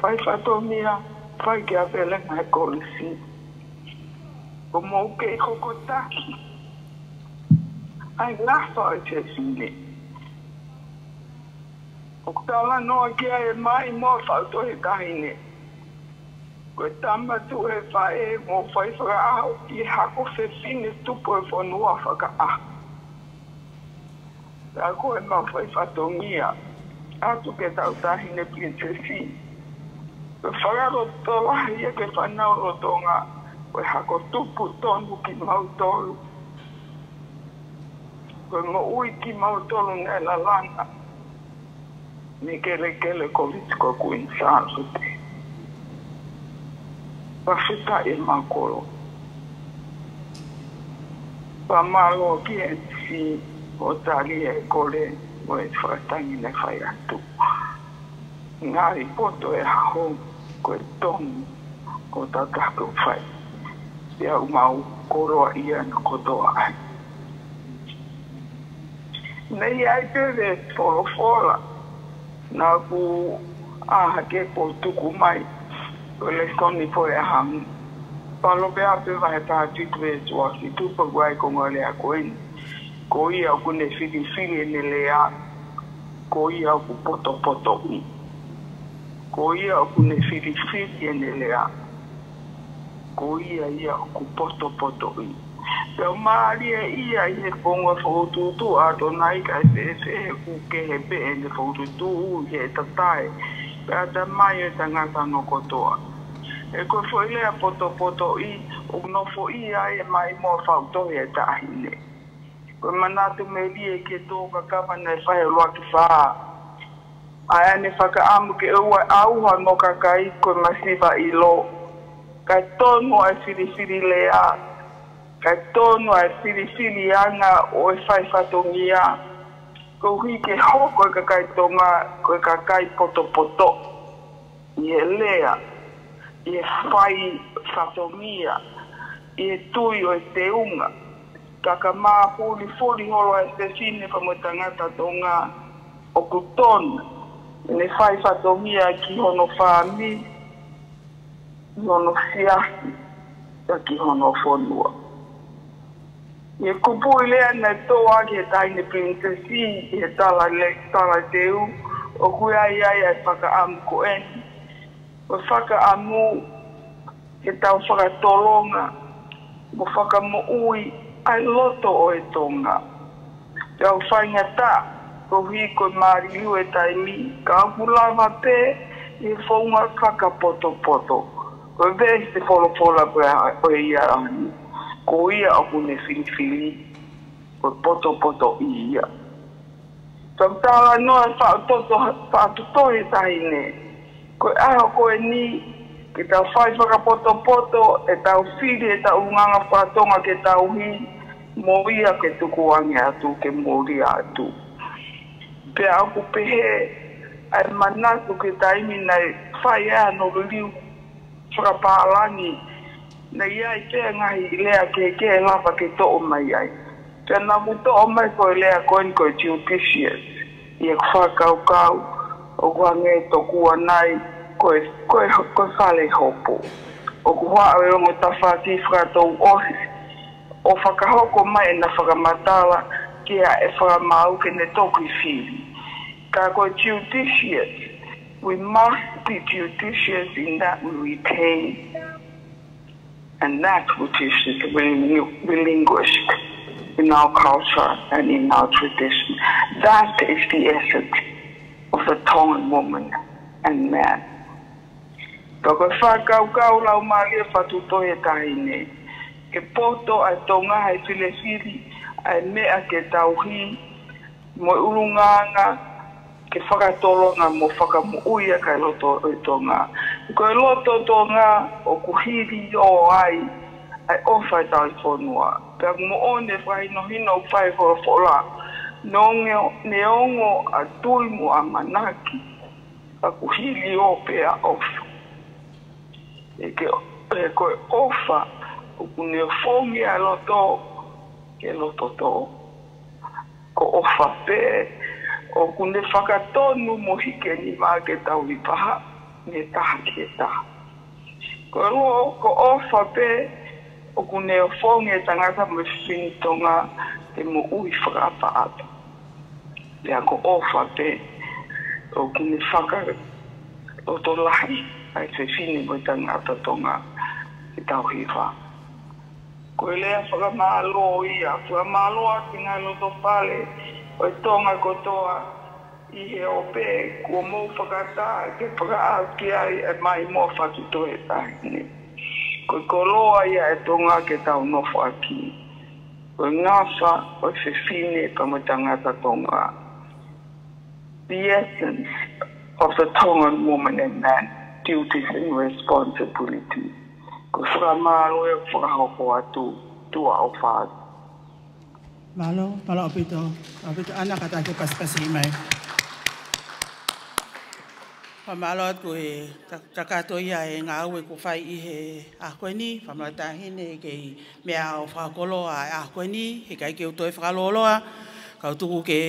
Whai whatomia. Whai ki a pelenga e kolisi. Ko mou kei kokotaki. Ai Ngafa e te sine. O kutala noa kia e mai mo whautohi kahine. Koe tamatu e whae mo whai whakaaho i hako Fefine tupu e whanua whakaaho. Pea koe ma whai whatongia. Atu ke tau tahine princesi. Koe whakaroto lahi e ke whanau rotonga. Koe hako tupu tonu ki mautolu. Koe mo ui ki mautolu ne la langa. Ni kele ko vitiko kuin Salote. Pawhita e makoro. Pamalo ki e si o tali e kore o e whakatangi ne whai atu. Ngāri poto e haho ko e tonu ko tātāku whai. Ia umau koroa ia na kotoa ai. Nei ai tere wholofola nā ku ahake po tuku mai o le soni po e hangu. Palo pea pe vai tātitu e tuaki tupa guai ko ngā lea koeni. Ko ia ku ne whiri ne lea. Ko ia ku poto poto i. Ko ia ku ne whiri ne lea. Ko ia ku poto poto i. Pea maari e ia i he ponga whaututu a tonai ka e ku ke he pe e ne whaututu he tatai. Pea ta mai e tangata no kotoa. E koe fo ilea poto poto i, o no fo i ai e mai mo whautohi e tahine. Koe manatu me lie ke tō kakawhana e whahe loa ki whaa. Ai ane whakaamu ke ua auha no kakai koe masiva i lo. Kai tonu ai whiri lea. Kai tonu ai whiri anga o e whai whatongia. Ko hui ke ho koe kakai tonga, koe kakai poto poto. I e lea. I e whai whatongia. I e tui o e te unga. Kaka maa puli holo e Fefine pa mo Tangata Tonga o kutona. Ne whai whatongia ki hono whāmi. Hono siasi. Ki hono whonua. I e kupu i lea nei toa ki e taine princesi. I e tala teu. O kui ai ai whakaamu ko eni. O whakaamu ke tau whakatolonga. Mo whakamu ui ai loto o e tonga. Tau whainga tā. Ko hui koe mariu e taimi. Ka apulava pē. I whaunga whakapoto poto. Ko vei te wholofola koe ia ani. Ko ia aku ne whiri. Ko poto poto i ia. Tau tāla noa whaatotohe tahine. Koe aho koe ni. Ke tau whai whakapoto poto. E tau whiri e tau nganga whatonga ke tau hi. Moia ke tukuange atu ke mori atu. Pea aku pehe. Ai manatu ke taimi nei whai ea no liu. Whakapālangi. Nei ai pēr ngahi lea ke lava ke to'o mai ai. Pēr nā mu to'o mai koe lea koen koe judicious. I e whakaukau. O kua nge tokua nai koe whale hopo. O kua awe rongo tawhati whakatou ohi. O whakahoko mai e na whakamatala kia e whakamau ke ne toku whiri. Ka koe judicious. We must be judicious in that we retain and that which is relinquished in our culture and in our tradition. That is the essence of the Tongan woman and man. Kako whakaukau lau maari e whatuto e tahine. Ke poto ai tonga hai whiri ai mea ke tauhi mo urunganga ke whakatolonga mo whakamuuia kai loto o tonga. Koe loto tonga o kuhiri o ai ofai tau i whonua. Pea mo one whahinohino whai wholofola. Neongo a tui mo a manaki. A kuhiri o pea ofa. E koe ofa o kune whongi a loto ke loto to. Ko ofa pe. O kune whakatonu mo hike ni maa ke tau i paha, me taha ke taha. Ko ofa pe, o kune o whonge tangata mo Fefine tonga te mo ui whakapa ata. Pea ko ofa pe, o kune o to lahi, ai Fefine mo Tangata Tonga te tau hiwa. Ko lea whakamalo ia, whakamalo ati ngai loto pale, o tonga kotoa I he ope kua mou whakata ke whakaau ki ai e mai mo whakito e tahine. Ko koloa ia e tonga ke tau nofo aki. Ko Ngafa o Fefine pea Tangata Tonga. The essence of the Tongan woman and man, duties and responsibility, Ko whakamalo e whakahoko atu tua o whāi. Malo apito anak kata ke pas-pasi mai. Pamalo ko e takato ia e ngā ue ko whai i he a koe ni, pamata hene ke mea o whakolo a koe ni, he kai ke uto e whakaloloa, kau tuku ke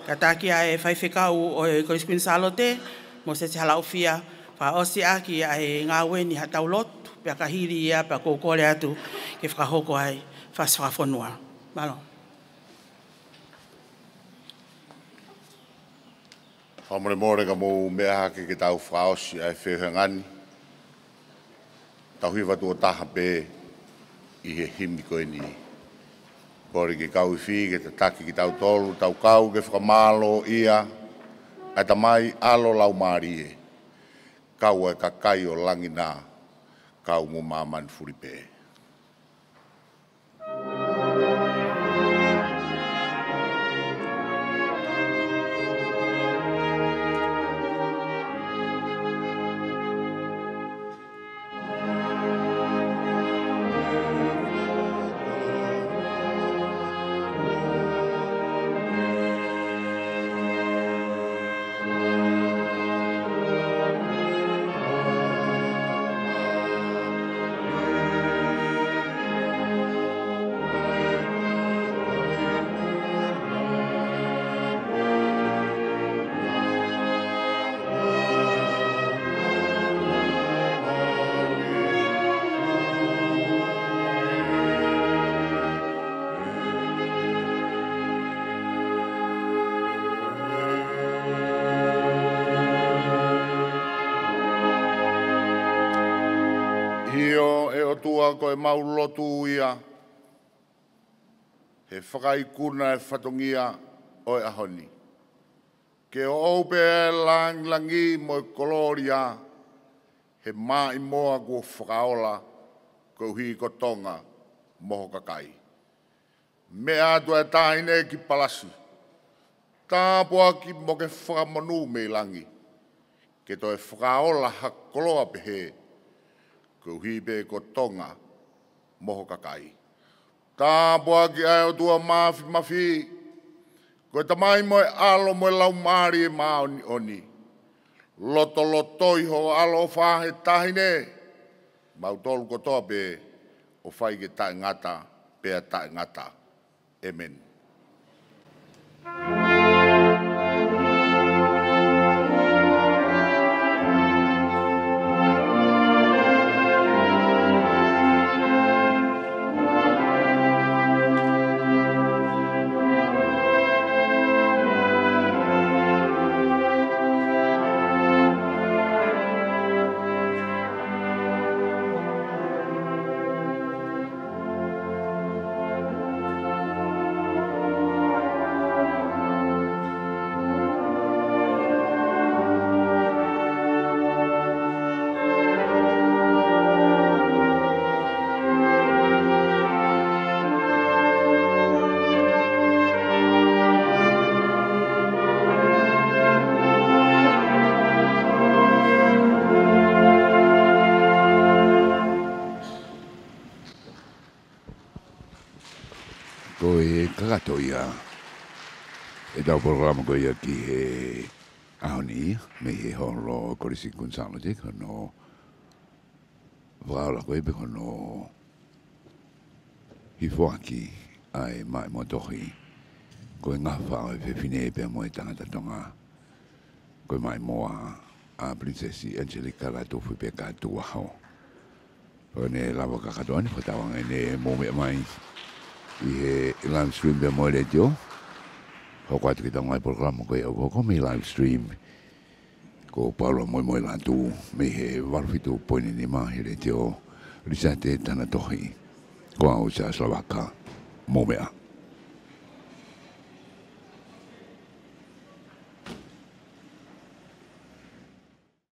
katakia e whai whekau o e koispin Salote, mo se te halau fia, wha osi aki a e ngā ue ni hatau lotu, pia kahiri ia, pia kōkore atu, ke whakahoko ai, whaswhafonua. Malo. Whamore more ka mou mea hake ke tau whaosi ai whewhangani. Tau hiwa tua taha pē i he himi koe ni. Kore ke kau i whi, ke te taki ki tau tolu, tau kau ke whakamalo ia, ai ta mai alo lau maari e. Kau e kakai o langi nā, kau mo māman furi pē. Ko e maulotu ia, he whakaikuna e whatongia o e ahoni. Ke o ope e langi mo e koloria, he mai moa kua whakaola, ko hi ko Tonga, moho kakai. Me atu e tāine ki palasi, tāpua ki mo ke whakamonu me langi, ke to e whakaola hakoloa pehe, ko hi pe ko Tonga, moho kakai. Tāpua ki ai o tua mafi, ko ta mai mo e alo mo e lau maari e maoni oni. Loto iho alo whahe tahine, mau tolu ko toa pe o whai ke Tangata, pea Tangata. Amen. Kagato ia e tau programa ko ia ki he ahoni me he holo korisi kun Salote kono wala ko ebe kono hifoaki ai mai mo tohi ko Ngafa e Fefine pea mo e Tangata Tonga ko mai moa a princesi Angelika Lātūfuipeka Tuku'aho ko ne lava kakatoani ko tawanga ne mo me mai i he live stream pia mo le tio. Hoko atu ki tango ai programa ko e au ko me live stream ko Paula Moimoi Latu me he warfitu poini ni mahi le tio risate tana tohi ko au sa Slovaka mo mea.